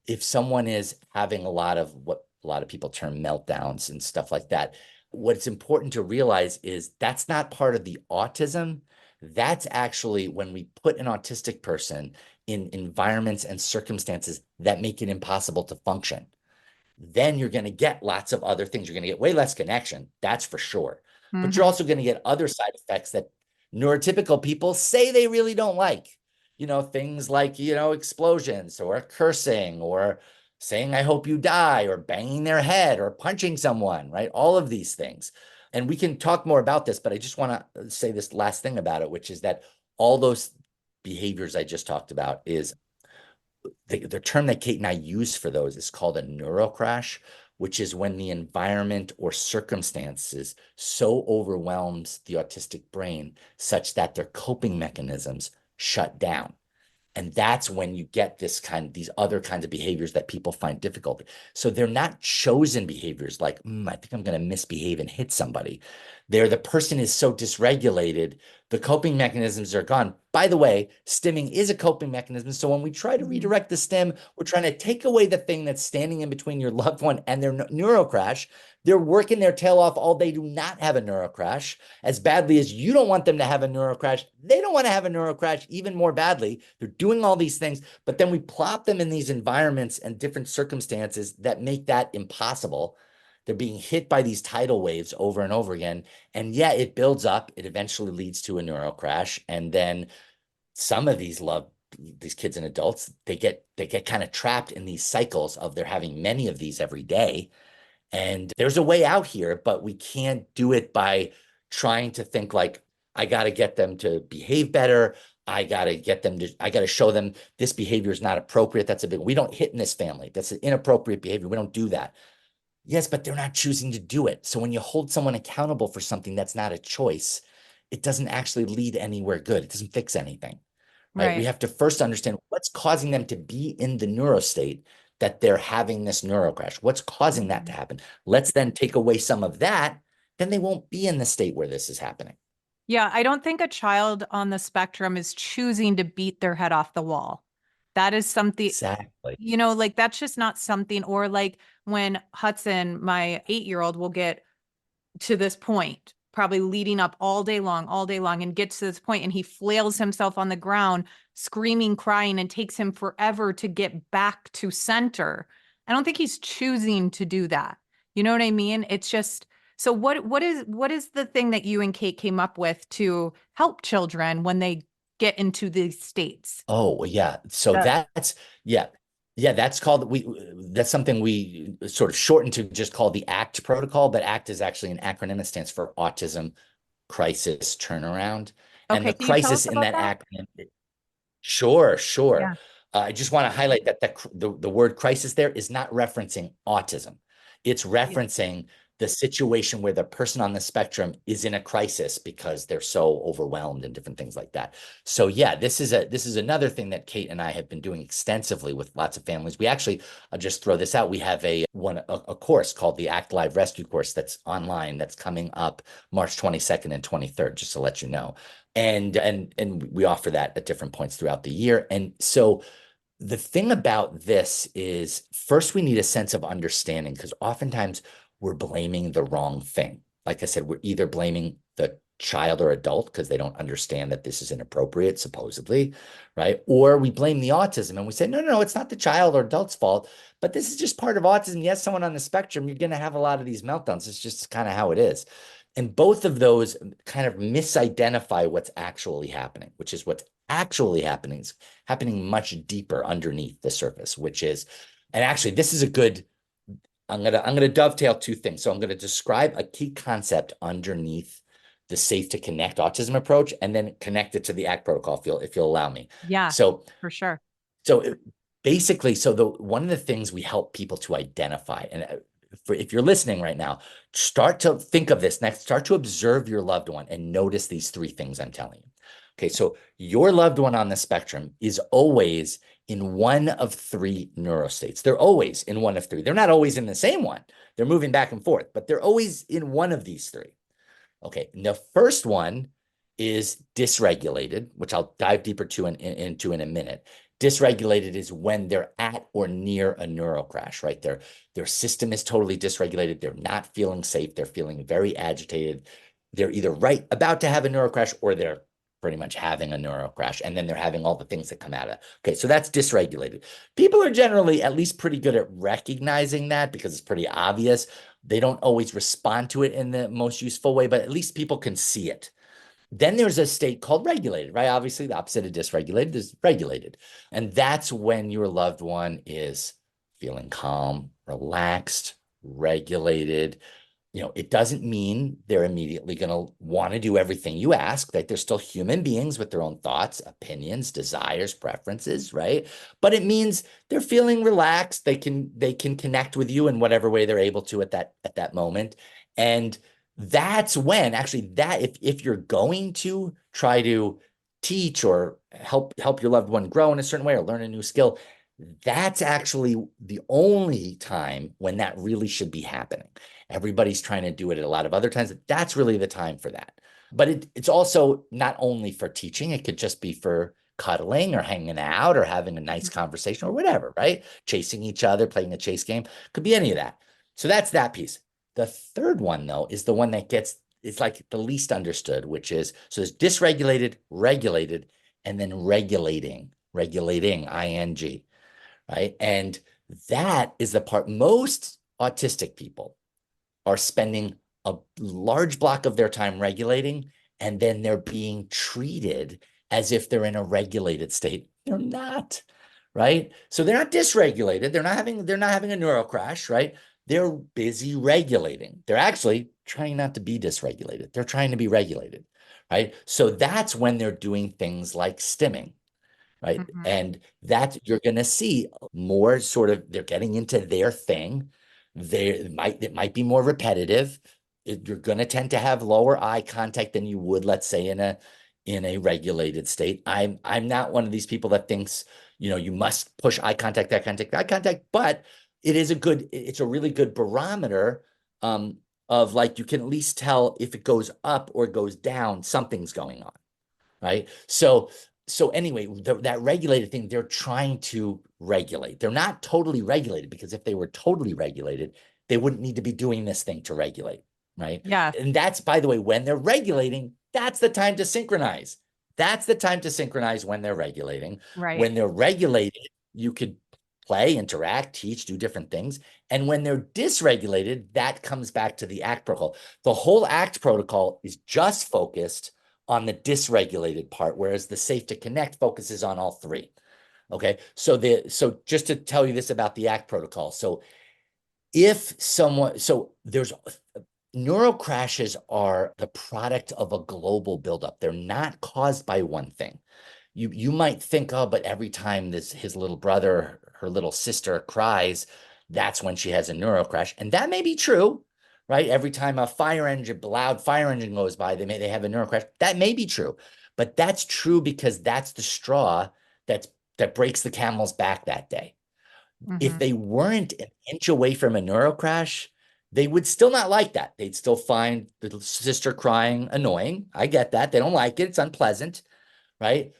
if someone is having a lot of what a lot of people term meltdowns and stuff like that, what's important to realize is that's not part of the autism. That's actually when we put an autistic person in environments and circumstances that make it impossible to function, then you're going to get lots of other things. You're going to get way less connection, that's for sure. But you're Mm-hmm. also going to get other side effects that neurotypical people say they really don't like. Things like, explosions or cursing or saying, I hope you die, or banging their head or punching someone, right? All of these things. And we can talk more about this, but I just want to say this last thing about it, which is that all those behaviors I just talked about is the term that Kate and I use for those is called a neurocrash, which is when the environment or circumstances so overwhelms the autistic brain such that their coping mechanisms shut down. And that's when you get these other kinds of behaviors that people find difficult. So they're not chosen behaviors like, I think I'm going to misbehave and hit somebody. The person is so dysregulated, the coping mechanisms are gone. By the way, stimming is a coping mechanism. So when we try to Mm-hmm. redirect the stim, we're trying to take away the thing that's standing in between your loved one and their neurocrash. They're working their tail off all day to not have a neurocrash. As badly as you don't want them to have a neurocrash, they don't want to have a neurocrash even more badly. They're doing all these things, but then we plop them in these environments and different circumstances that make that impossible. They're being hit by these tidal waves over and over again. And yeah, it builds up. It eventually leads to a neurocrash. And then some of these kids and adults, they get kind of trapped in these cycles of they're having many of these every day. And there's a way out here, but we can't do it by trying to think like, I got to get them to behave better. I got to show them this behavior is not appropriate. We don't hit in this family. That's an inappropriate behavior. We don't do that. Yes, but they're not choosing to do it. So when you hold someone accountable for something that's not a choice, it doesn't actually lead anywhere good. It doesn't fix anything, right? We Right. have to first understand what's causing them to be in the neuro state that they're having this neurocrash. What's causing that to Mhm. happen? Let's then take away some of that. Then they won't be in the state where this is happening. Yeah, I don't think a child on the spectrum is choosing to beat their head off the wall. That is something, Exactly. like that's just not something, or like when Hudson, my 8-year-old, will get to this point, probably leading up all day long, and gets to this point and he flails himself on the ground, screaming, crying, and takes him forever to get back to center. I don't think he's choosing to do that. You know what I mean? It's just So what is the thing that you and Kate came up with to help children when they get into these states? Oh, yeah. So That yeah. Yeah, that's something we sort of shortened to just call the ACT protocol, but ACT is actually an acronym. It stands for Autism Crisis Turnaround. And Okay, the can you tell us crisis in about that that? acronym, sure, sure. Yeah. I just want to highlight that the word crisis there is not referencing autism. It's Yeah. referencing the situation where the person on the spectrum is in a crisis because they're so overwhelmed and different things like that. So yeah, this is another thing that Kate and I have been doing extensively with lots of families. We actually, I'll just throw this out. We have a course called the Act Live Rescue course that's online that's coming up March 22nd and 23rd, just to let you know. And we offer that at different points throughout the year. And so the thing about this is first we need a sense of understanding because oftentimes we're blaming the wrong thing. Like I said, we're either blaming the child or adult because they don't understand that this is inappropriate, supposedly, right? Or we blame the autism and we say, no, no, no, it's not the child or adult's fault, but this is just part of autism. Yes, someone on the spectrum, you're going to have a lot of these meltdowns. It's just kind of how it is. And both of those kind of misidentify what's actually happening, which is what's actually happening is happening much deeper underneath the surface, which is, and actually this is a good, I'm gonna dovetail two things. So I'm gonna describe a key concept underneath the safe to connect autism approach and then connect it to the ACT protocol if you'll allow me. Yeah, So for sure. so basically, so the one of the things we help people to identify, and if you're listening right now, start to think of this next, start to observe your loved one and notice these three things I'm telling you. Okay, so your loved one on the spectrum is always in one of three neurostates. They're always in one of three. They're not always in the same one. They're moving back and forth, but they're always in one of these three. Okay, and the first one is dysregulated, which I'll dive deeper into in a minute. Dysregulated is when they're at or near a neuro crash, right? Their system is totally dysregulated. They're not feeling safe. They're feeling very agitated. They're either right about to have a neuro crash or they're pretty much having a neuro crash. And then they're having all the things that come out of it. Okay, so that's dysregulated. People are generally at least pretty good at recognizing that because it's pretty obvious. They don't always respond to it in the most useful way, but at least people can see it. Then there's a state called regulated, right? Obviously, the opposite of dysregulated is regulated. And that's when your loved one is feeling calm, relaxed, regulated. It doesn't mean they're immediately going to want to do everything you ask, right? They're still human beings with their own thoughts, opinions, desires, preferences, right? But it means they're feeling relaxed. They can connect with you in whatever way they're able to at that moment. And that's when actually that if you're going to try to teach or help your loved one grow in a certain way or learn a new skill, that's actually the only time when that really should be happening. Everybody's trying to do it at a lot of other times. That's really the time for that. But it's also not only for teaching, it could just be for cuddling or hanging out or having a nice conversation or whatever, right? Chasing each other, playing a chase game, could be any of that. So that's that piece. The third one, though, is the one that it's like the least understood, which is so there's dysregulated, regulated, and then regulating, ing, right? And that is the part most autistic people are spending a large block of their time regulating, and then they're being treated as if they're in a regulated state. They're not, right? So they're not dysregulated. They're not having a neuro crash, right? They're busy regulating. They're actually trying not to be dysregulated. They're trying to be regulated, right? So that's when they're doing things like stimming, right? Mhm. And that you're going to see more sort of they're getting into their thing. It might be more repetitive. You're going to tend to have lower eye contact than you would, let's say, in a regulated state. I'm not one of these people that thinks, you must push eye contact, but it's a really good barometer of like you can at least tell if it goes up or goes down, something's going on, right? So anyway, that regulated thing, they're trying to regulate. They're not totally regulated because if they were totally regulated, they wouldn't need to be doing this thing to regulate, right? Yeah, And that's, by the way, when they're regulating, that's the time to synchronize. That's the time to synchronize when they're regulating. right. When they're regulated, you could play, interact, teach, do different things. And when they're dysregulated, that comes back to the ACT protocol. The whole ACT protocol is just focused on the dysregulated part, whereas the Safe to Connect focuses on all three. Okay, so just to tell you this about the ACT protocol. So there's neuro crashes are the product of a global buildup. They're not caused by one thing. You might think, oh, but every time his little brother, her little sister cries, that's when she has a neuro crash. And that may be true, right? Every time a loud fire engine goes by, they have a neuro crash. That may be true. But that's true because that's the straw that breaks the camel's back that day. If they weren't an inch away from a neuro crash, they would still not like that. They'd still find the sister crying annoying. I get that. They don't like it. It's unpleasant, right?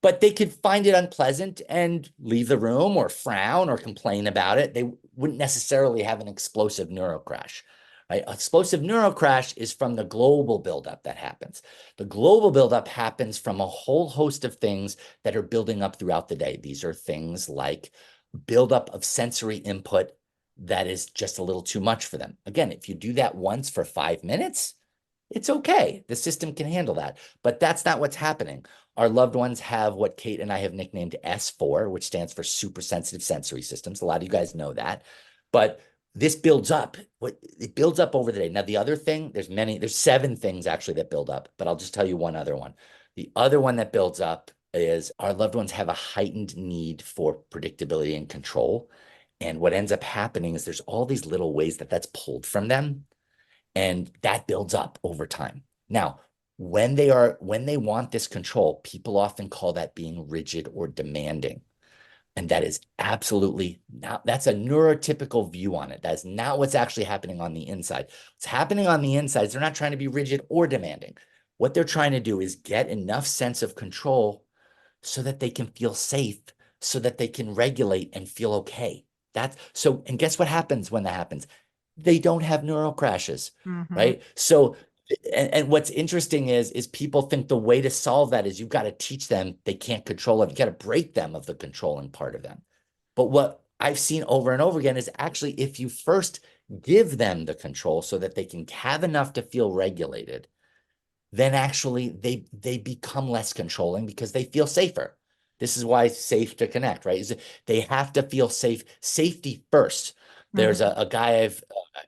But they could find it unpleasant and leave the room or frown or complain about it. They wouldn't necessarily have an explosive neuro crash, right? Explosive neuro crash is from the global buildup that happens. The global buildup happens from a whole host of things that are building up throughout the day. These are things like buildup of sensory input that is just a little too much for them. Again, if you do that once for 5 minutes, it's okay. The system can handle that. But that's not what's happening. Our loved ones have what Kate and I have nicknamed S4, which stands for super sensitive sensory systems. A lot of you guys know that. But this builds up. It builds up over the day. Now, the other thing, there's 7 things actually that build up, but I'll just tell you one other one. The other one that builds up is our loved ones have a heightened need for predictability and control. And what ends up happening is there's all these little ways that that's pulled from them. And that builds up over time. Now, when they want this control, people often call that being rigid or demanding. And that is absolutely not, that's a neurotypical view on it. That's not what's actually happening on the inside. What's happening on the inside is they're not trying to be rigid or demanding. What they're trying to do is get enough sense of control so that they can feel safe, so that they can regulate and feel okay. And guess what happens when that happens? They don't have neural crashes, right? So, and what's interesting is people think the way to solve that is you've got to teach them they can't control it. You got to break them of the controlling part of them. But what I've seen over and over again is actually if you first give them the control so that they can have enough to feel regulated, then actually they become less controlling because they feel safer. This is why it's safe to connect, right? They have to feel safe. Safety first. There's a guy I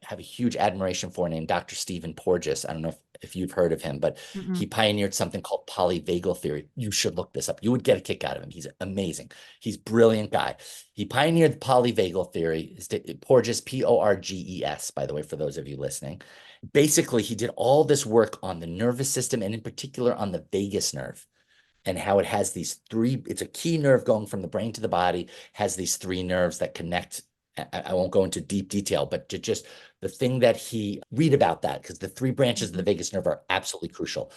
have a huge admiration for named Dr. Stephen Porges. I don't know if you've heard of him, but he pioneered something called polyvagal theory. You should look this up. You would get a kick out of him. He's amazing. He's a brilliant guy. He pioneered the polyvagal theory. Porges, Porges, by the way, for those of you listening. Basically, he did all this work on the nervous system and in particular on the vagus nerve and how it has it's a key nerve going from the brain to the body, has these 3 nerves that connect. I won't go into deep detail, but just the thing that read about that, because the 3 branches of the vagus nerve are absolutely crucial.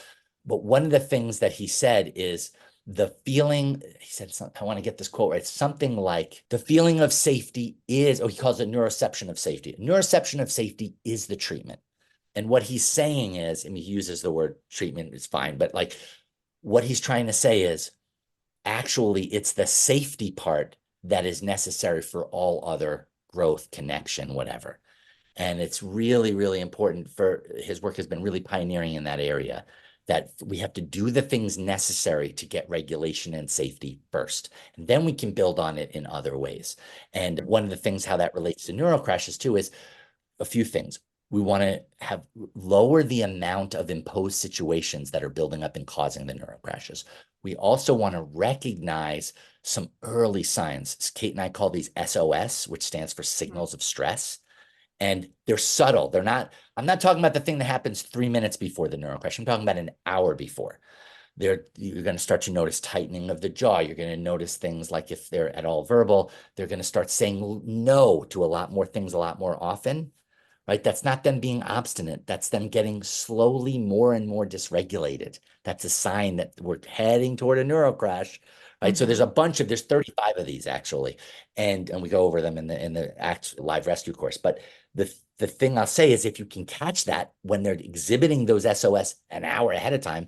But one of the things that he said is the feeling, he said, I want to get this quote right, something like the feeling of safety he calls it neuroception of safety. Neuroception of safety is the treatment. And what he's saying is, he uses the word treatment, it's fine, but like what he's trying to say is actually it's the safety part that is necessary for all other growth, connection, whatever. And it's really, really important his work has been really pioneering in that area, that we have to do the things necessary to get regulation and safety first. And then we can build on it in other ways. And one of the things how that relates to neural crashes too is a few things. We want to lower the amount of imposed situations that are building up and causing the neural crashes. We also want to recognize some early signs. Kate and I call these SOS, which stands for signals of stress. And they're subtle. I'm not talking about the thing that happens 3 minutes before the neural crash. I'm talking about an hour before. You're going to start to notice tightening of the jaw. You're going to notice things like if they're at all verbal, they're going to start saying no to a lot more things a lot more often, right? That's not them being obstinate. That's them getting slowly more and more dysregulated. That's a sign that we're heading toward a neuro crash, right? So there's 35 of these actually. And we go over them in the ACT live rescue course. But the thing I'll say is if you can catch that when they're exhibiting those SOS an hour ahead of time,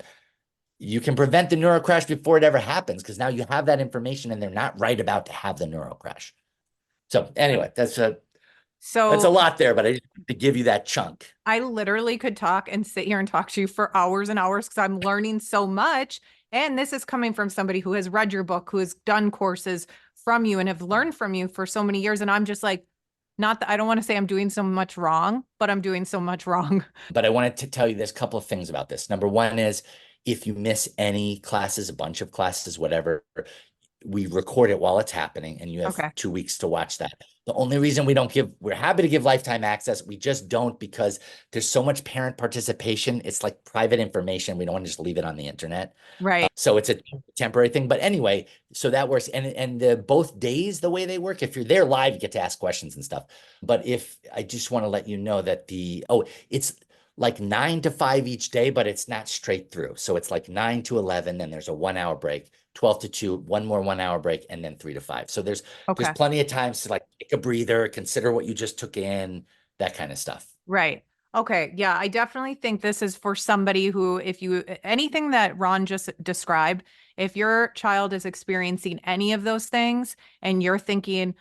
you can prevent the neuro crash before it ever happens because now you have that information and they're not right about to have the neuro crash. So anyway, that's a So lot there, but I just wanted to give you that chunk. I literally could talk and sit here and talk to you for hours and hours because I'm learning so much. And this is coming from somebody who has read your book, who has done courses from you and have learned from you for so many years. And I'm just like, not that I don't want to say I'm doing so much wrong, but I'm doing so much wrong. But I wanted to tell you there's a couple of things about this. Number one is if you miss any classes, a bunch of classes, whatever, we record it while it's happening and you have Okay. 2 weeks to watch that. The only reason we're happy to give lifetime access. We just don't because there's so much parent participation. It's like private information. We don't want to just leave it on the internet. Right. So it's a temporary thing. But anyway, so that works. And the both days, the way they work, if you're there live, you get to ask questions and stuff. But if I just want to let you know that it's like 9 to 5 each day, but it's not straight through. So it's like 9 to 11, then there's a 1 hour break, 12 to 2, one more 1 hour break, and then 3 to 5. So there's Okay. plenty of times to like take a breather, consider what you just took in, that kind of stuff. Right. Okay. Yeah, I definitely think this is for somebody who, if you, anything that Ron just described, if your child is experiencing any of those things and you're thinking,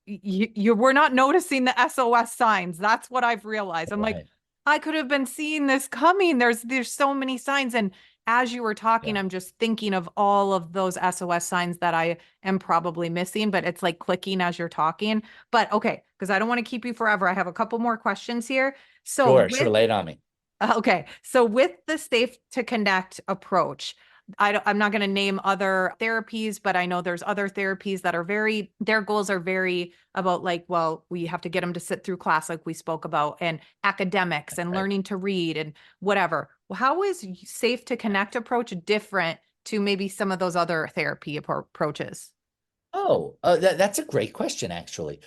we're not noticing the SOS signs. That's what I've realized. I'm like, Right. I could have been seeing this coming. There's so many signs. And as you were talking, Yeah. I'm just thinking of all of those SOS signs that I am probably missing, but it's like clicking as you're talking. But okay, because I don't want to keep you forever. I have a couple more questions here. So Sure, with lay it on me. okay, so with the safe to connect approach, I'm not going to name other therapies, but I know there's other therapies that are their goals are very about like, well, we have to get them to sit through class like we spoke about, and academics and Right. learning to read and whatever. Well, how is safe to connect approach different to maybe some of those other therapy approaches? Oh, that's a great question, actually.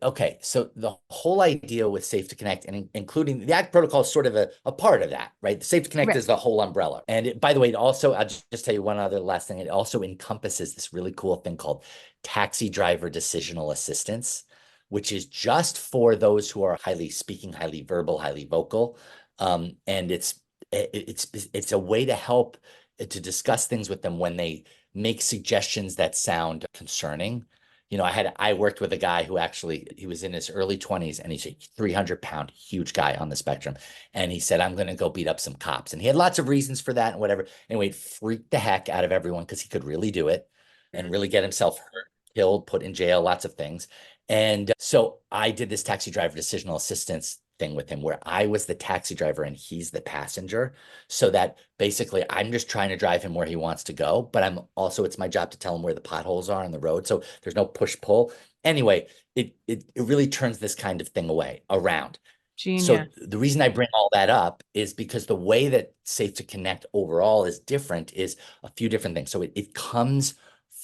Okay, so the whole idea with Safe to Connect and including the ACT protocol is sort of a part of that, right? The Safe to Connect Right. is the whole umbrella. And by the way, I'll just tell you one other last thing. It also encompasses this really cool thing called taxi driver decisional assistance, which is just for those who are highly speaking, highly verbal, highly vocal. And it's a way to help to discuss things with them when they make suggestions that sound concerning. I worked with a guy who actually, he was in his early 20s and he's a 300-pound, huge guy on the spectrum. And he said, I'm going to go beat up some cops. And he had lots of reasons for that and whatever. Anyway, it freaked the heck out of everyone because he could really do it and really get himself hurt, killed, put in jail, lots of things. And so I did this taxi driver decisional assistance thing with him where I was the taxi driver and he's the passenger. So that basically I'm just trying to drive him where he wants to go, but it's my job to tell him where the potholes are on the road. So there's no push pull. Anyway, it really turns this kind of thing around. So Genius. the reason I bring all that up is because the way that Safe to Connect overall is different is a few different things. So it comes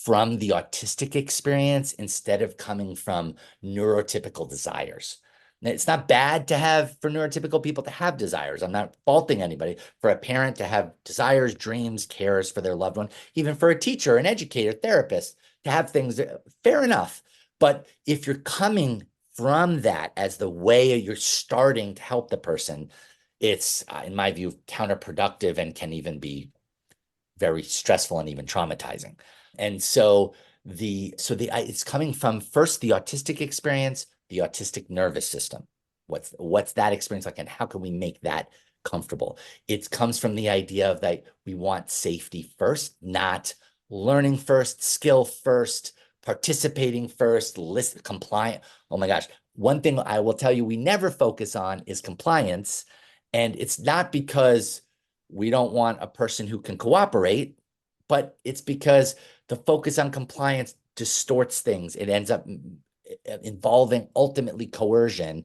from the autistic experience instead of coming from neurotypical desires. Now, it's not bad for neurotypical people to have desires. I'm not faulting anybody. For a parent to have desires, dreams, cares for their loved one, even for a teacher, an educator, therapist to have things, fair enough. But if you're coming from that as the way you're starting to help the person, it's, in my view, counterproductive and can even be very stressful and even traumatizing. And so it's coming from first the autistic experience, the autistic nervous system. What's that experience like, and how can we make that comfortable? It comes from the idea of that we want safety first, not learning first, skill first, participating first, list compliant. Oh my gosh. One thing I will tell you we never focus on is compliance. And it's not because we don't want a person who can cooperate, but it's because the focus on compliance distorts things. It ends up involving ultimately coercion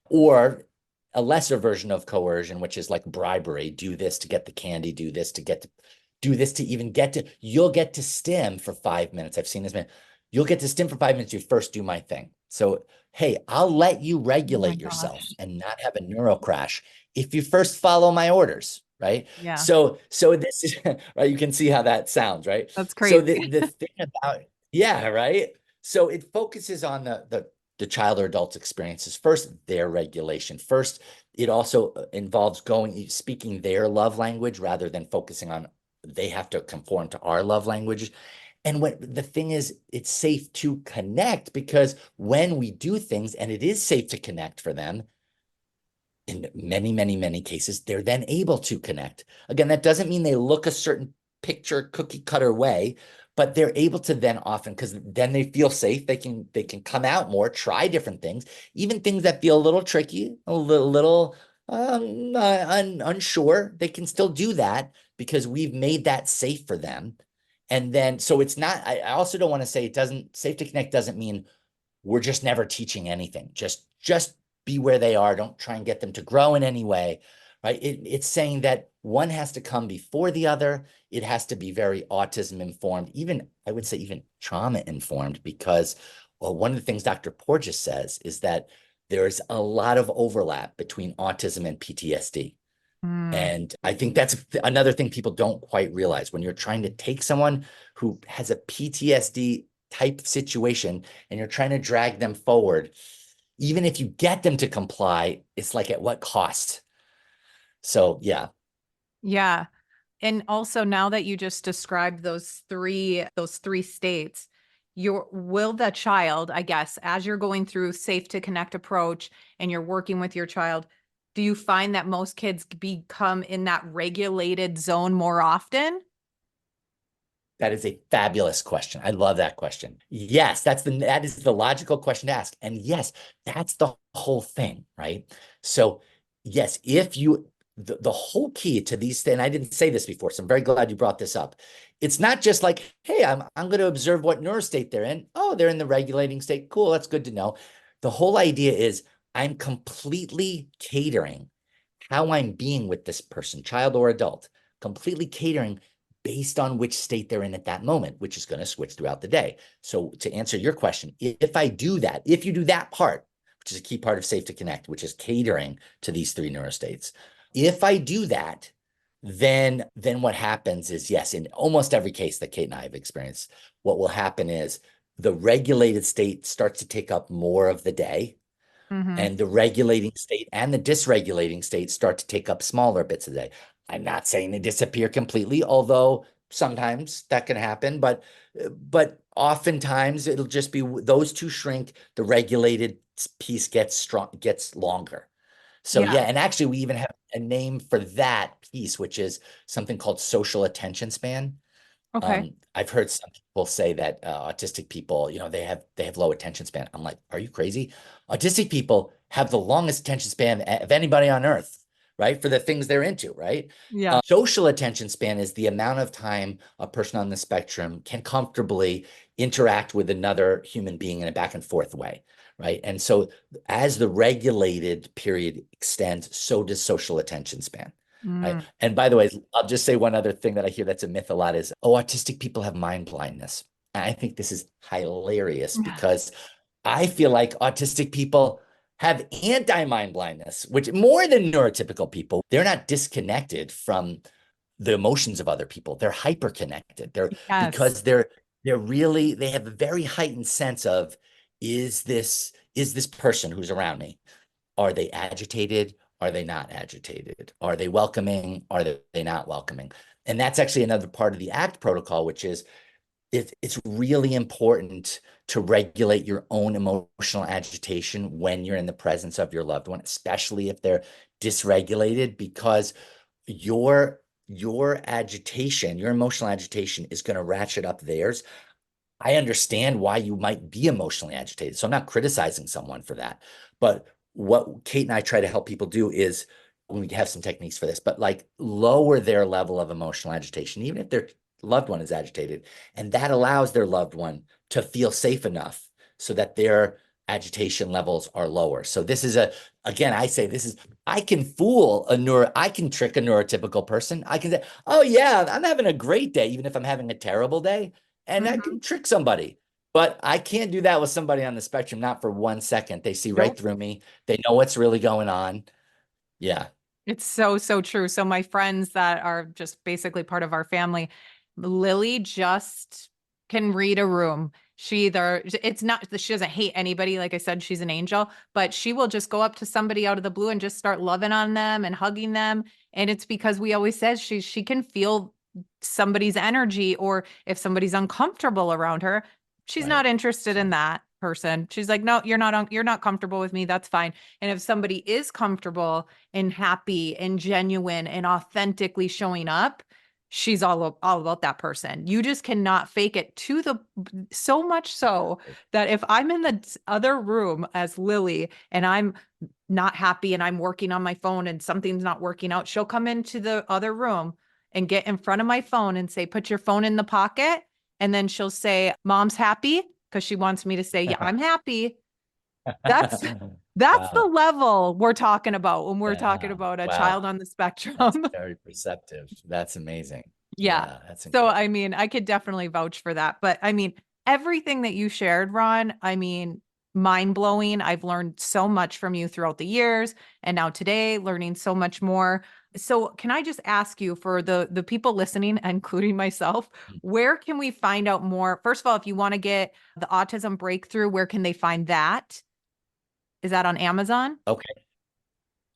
or a lesser version of coercion, which is like bribery. Do this to get the candy, do this to even get to, you'll get to stim for 5 minutes. I've seen this, man. You'll get to stim for 5 minutes. You first do my thing. So, hey, I'll let you Oh my regulate yourself gosh. and not have a neuro crash if you first follow my orders, right? Yeah, So this is right. You can see how that sounds, right? that's So crazy. the thing about yeah, right. So it focuses on the child or adult's experiences first, their regulation first. It also involves speaking their love language rather than focusing on they have to conform to our love language. And what the thing is, it's safe to connect because when we do things and it is safe to connect for them, in many, many, many cases, they're then able to connect. Again, that doesn't mean they look a certain picture cookie cutter way, but they're able to then often, because then they feel safe, they can come out more, try different things, even things that feel a little tricky, a little unsure. They can still do that because we've made that safe for them. And then, so it's not, I also don't want to say it doesn't, safe to connect doesn't mean we're just never teaching anything. Just be where they are. Don't try and get them to grow in any way, right? It's saying that one has to come before the other. It has to be very autism informed, even I would say even trauma informed, because well, one of the things Dr. Porges says is that there's a lot of overlap between autism and PTSD. Mm. And I think that's another thing people don't quite realize when you're trying to take someone who has a PTSD type situation and you're trying to drag them forward, even if you get them to comply, it's like at what cost? So, yeah. Yeah. And also now that you just described those three states, will the child, I guess, as you're going through safe to connect approach and you're working with your child, do you find that most kids become in that regulated zone more often? That is a fabulous question. I love that question. Yes, that is the logical question to ask. And yes, that's the whole thing, right? So, yes, if you the whole key to these things, and I didn't say this before, so I'm very glad you brought this up. It's not just like, hey, I'm going to observe what neurostate they're in. Oh, they're in the regulating state. Cool, that's good to know. The whole idea is I'm completely catering how I'm being with this person, child or adult, completely catering based on which state they're in at that moment, which is going to switch throughout the day. So to answer your question, if I do that, if you do that part, which is a key part of Safe to Connect, which is catering to these three neurostates, if I do that, then what happens is, yes, in almost every case that Kate and I have experienced, what will happen is the regulated state starts to take up more of the day, Mm-hmm. and the regulating state and the dysregulating state start to take up smaller bits of the day. I'm not saying they disappear completely, although sometimes that can happen, but oftentimes it'll just be those two shrink, the regulated piece gets strong, gets longer. So Yeah. yeah, and actually we even have a name for that piece, which is something called social attention span. Okay. I've heard some people say that autistic people, they have low attention span. I'm like, are you crazy? Autistic people have the longest attention span of anybody on earth, right? For the things they're into, right? Yeah. Social attention span is the amount of time a person on the spectrum can comfortably interact with another human being in a back and forth way, right? And so as the regulated period extends, so does social attention span. Right. Mm. And by the way, I'll just say one other thing that I hear that's a myth a lot is, oh, autistic people have mind blindness. And I think this is hilarious because I feel like autistic people have anti-mind blindness, which more than neurotypical people, they're not disconnected from the emotions of other people. They're hyper connected. They're Yes. because they're really they have a very heightened sense of is this person who's around me, are they agitated? Are they not agitated? Are they welcoming? Are they not welcoming? And that's actually another part of the ACT protocol, which is it's really important to regulate your own emotional agitation when you're in the presence of your loved one, especially if they're dysregulated, because your agitation, your emotional agitation is going to ratchet up theirs. I understand why you might be emotionally agitated. So I'm not criticizing someone for that. But what Kate and I try to help people do is we have some techniques for this, but like lower their level of emotional agitation, even if their loved one is agitated. And that allows their loved one to feel safe enough so that their agitation levels are lower. So this is again, I say this is, I can I can trick a neurotypical person. I can say, oh yeah, I'm having a great day, even if I'm having a terrible day, and I Mm-hmm. can trick somebody. But I can't do that with somebody on the spectrum, not for 1 second. They see right Nope. through me. They know what's really going on. Yeah. It's so, so true. So my friends that are just basically part of our family, Lily just can read a room. It's not that she doesn't hate anybody. Like I said, she's an angel, but she will just go up to somebody out of the blue and just start loving on them and hugging them. And it's because we always says she can feel somebody's energy, or if somebody's uncomfortable around her, she's Right. not interested in Right. that person. She's like, no, you're not comfortable with me. That's fine. And if somebody is comfortable and happy and genuine and authentically showing up, she's all about that person. You just cannot fake it to the so much so Exactly. that if I'm in the other room as Lily and I'm not happy and I'm working on my phone and something's not working out, she'll come into the other room and get in front of my phone and say, put your phone in the pocket. And then she'll say, Mom's happy, because she wants me to say, yeah, I'm happy. That's that's the Wow. level we're talking about when we're talking Yeah. about a Wow. child on the That's spectrum. very perceptive. That's amazing. Yeah. Yeah, that's So, incredible. I mean, I could definitely vouch for that. But I mean, everything that you shared, Ron, I mean, mind blowing. I've learned so much from you throughout the years and now today, learning so much more. So, can I just ask you, for the people listening, including myself, where can we find out more? First of all, if you want to get the Autism Breakthrough, where can they find that? Is that on Amazon? Okay.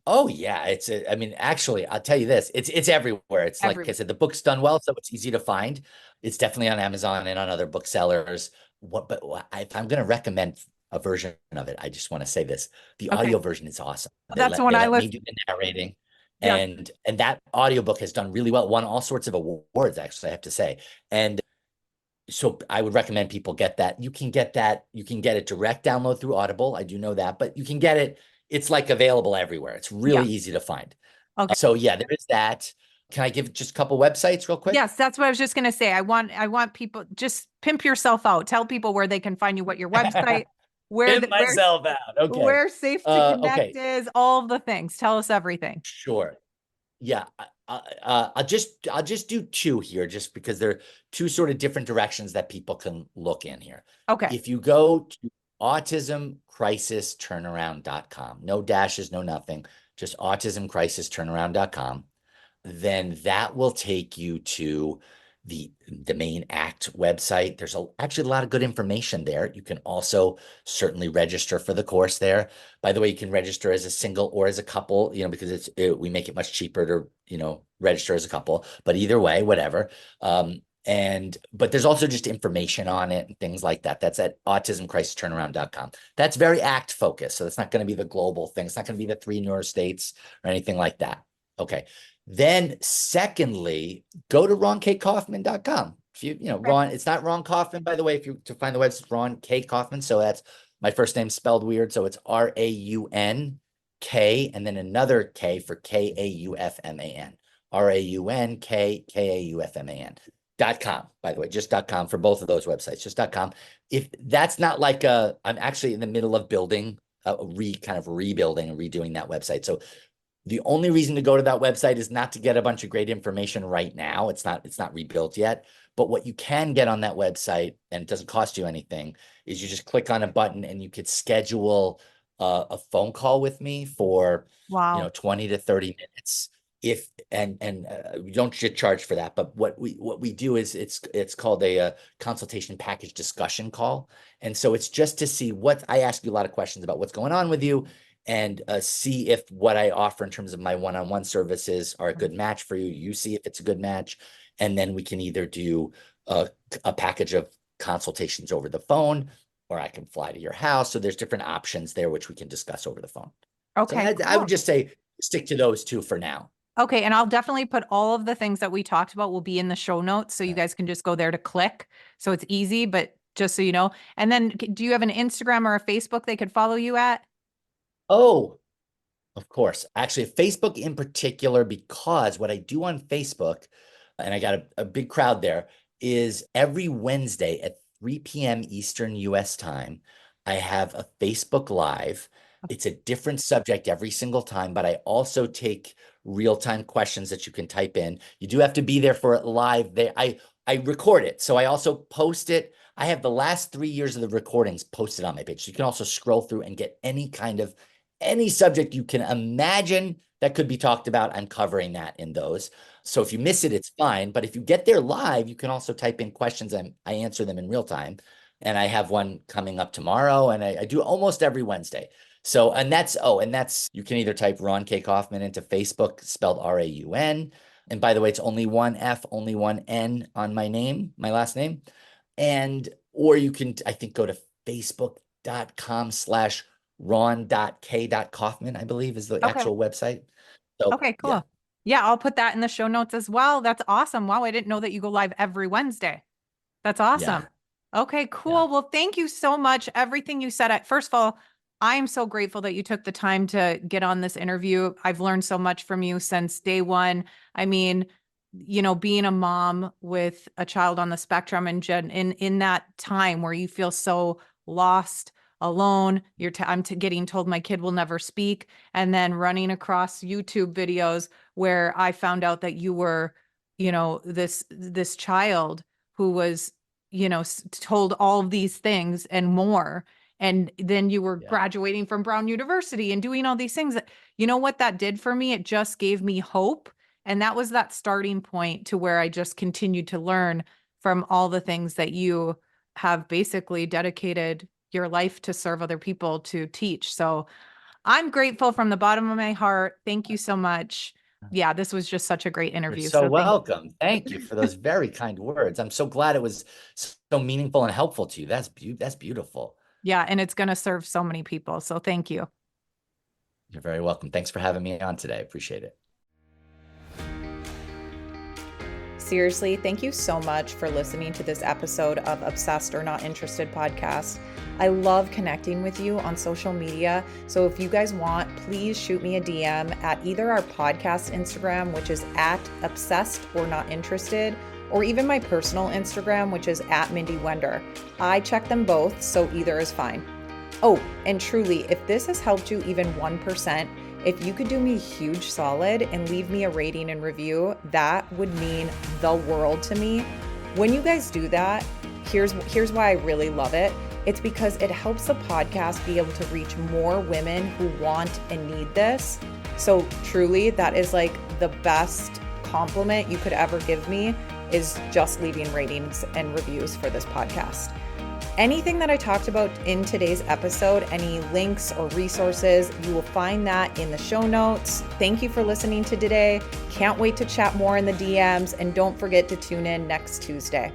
Oh yeah, I mean, actually, I'll tell you this, it's everywhere. It's like I Everywhere. said, the book's done well, so it's easy to find. It's definitely on Amazon and on other booksellers. If I'm going to recommend a version of it, I just want to say this: the Okay. audio version is awesome. That's the one They I let me listen. do the narrating, Yeah. and that audiobook has done really well. Won all sorts of awards, actually, I have to say. And so I would recommend people get that. You can get that. You can get it direct download through Audible. I do know that, but you can get it. It's like available everywhere. It's Yeah. really easy to find. Okay. So yeah, there is that. Can I give just a couple websites real quick? Yes, that's what I was just going to say. I want people, just pimp yourself out. Tell people where they can find you, what your website, where Pimp the, where myself out. Okay. where Safe to Connect Okay. is, all of the things. Tell us everything. Sure. Yeah. I'll just do two here, just because they're two sort of different directions that people can look in here. Okay. If you go to autismcrisisturnaround.com, no dashes, no nothing, just autismcrisisturnaround.com, then that will take you to the main ACT website. There's actually a lot of good information there. You can also certainly register for the course there. By the way, you can register as a single or as a couple, because we make it much cheaper to, register as a couple. But either way, whatever. But there's also just information on it and things like that. That's at autismcrisisturnaround.com. That's very ACT focused. So that's not going to be the global thing. It's not going to be the 3 neurostates or anything like that. Okay. Then secondly, go to RaunKKaufman.com. If Okay. Raun, it's not Raun Kaufman, by the way. If you to find the website, it's Raun K. Kaufman. So that's my first name spelled weird. So it's RAUNK and then another K for KAUFMAN. RAUNKKAUFMAN.com, by the way, just .com for both of those websites, just .com. If that's not like I'm actually in the middle of building, kind of rebuilding and redoing that website. So the only reason to go to that website is not to get a bunch of great information right now. It's not rebuilt yet. But what you can get on that website, and it doesn't cost you anything, is you just click on a button and you could schedule a phone call with me for, Wow. 20 to 30 minutes. If we don't get charged for that, but what we do is it's called a consultation package discussion call. And so it's just to see I ask you a lot of questions about what's going on with you, and see if what I offer in terms of my one-on-one services are a good match for you. You see if it's a good match, and then we can either do a package of consultations over the phone, or I can fly to your house. So there's different options there, which we can discuss over the phone. So Okay, I would cool. just say stick to those two for now. Okay, and I'll definitely put all of the things that we talked about will be in the show notes, so you Right. guys can just go there to click. So it's easy, but just so you know. And then do you have an Instagram or a Facebook they could follow you at? Oh, of course. Actually, Facebook in particular, because what I do on Facebook, and I got a big crowd there, is every Wednesday at 3 p.m. Eastern US time, I have a Facebook Live. It's a different subject every single time, but I also take real-time questions that you can type in. You do have to be there for it live. I record it, so I also post it. I have the last 3 years of the recordings posted on my page. So you can also scroll through and get any subject you can imagine that could be talked about. I'm covering that in those. So if you miss it, it's fine. But if you get there live, you can also type in questions and I answer them in real time. And I have one coming up tomorrow, and I do almost every Wednesday. You can either type Raun K. Kaufman into Facebook, spelled Raun, And by the way, it's only one F, only one N on my name, my last name. And, or you can, I think, go to facebook.com/Raun.K.Kaufman, I believe is the Okay. actual website. So Okay, yeah, cool. Yeah, I'll put that in the show notes as well. That's awesome. Wow, I didn't know that you go live every Wednesday. That's yeah, awesome. Okay, yeah. cool. Well, thank you so much. Everything you said. First of all, I am so grateful that you took the time to get on this interview. I've learned so much from you since day one. I mean, being a mom with a child on the spectrum and in that time where you feel so lost, alone, I'm getting told my kid will never speak, and then running across YouTube videos where I found out that you were, this child who was, told all of these things and more. And then you were Yeah. graduating from Brown University and doing all these things that, what that did for me? It just gave me hope. And that was that starting point to where I just continued to learn from all the things that you have basically dedicated your life to serve other people to teach. So I'm grateful from the bottom of my heart. Thank you so much. Yeah, this was just such a great You're interview. so So thank welcome. Thank you for those very kind words. I'm so glad it was so meaningful and helpful to you. That's beautiful. Yeah, and it's going to serve so many people. So thank you. You're very welcome. Thanks for having me on today. I appreciate it. Seriously, thank you so much for listening to this episode of Obsessed or Not Interested podcast. I love connecting with you on social media. So if you guys want, please shoot me a DM at either our podcast Instagram, which is at Obsessed or Not Interested, or even my personal Instagram, which is at Mindy Wender. I check them both, so either is fine. Oh, and truly, if this has helped you even 1%, if you could do me a huge solid and leave me a rating and review, that would mean the world to me. When you guys do that, here's why I really love it. It's because it helps the podcast be able to reach more women who want and need this. So truly, that is like the best compliment you could ever give me, is just leaving ratings and reviews for this podcast. Anything that I talked about in today's episode, any links or resources, you will find that in the show notes. Thank you for listening to today. Can't wait to chat more in the DMs, and don't forget to tune in next Tuesday.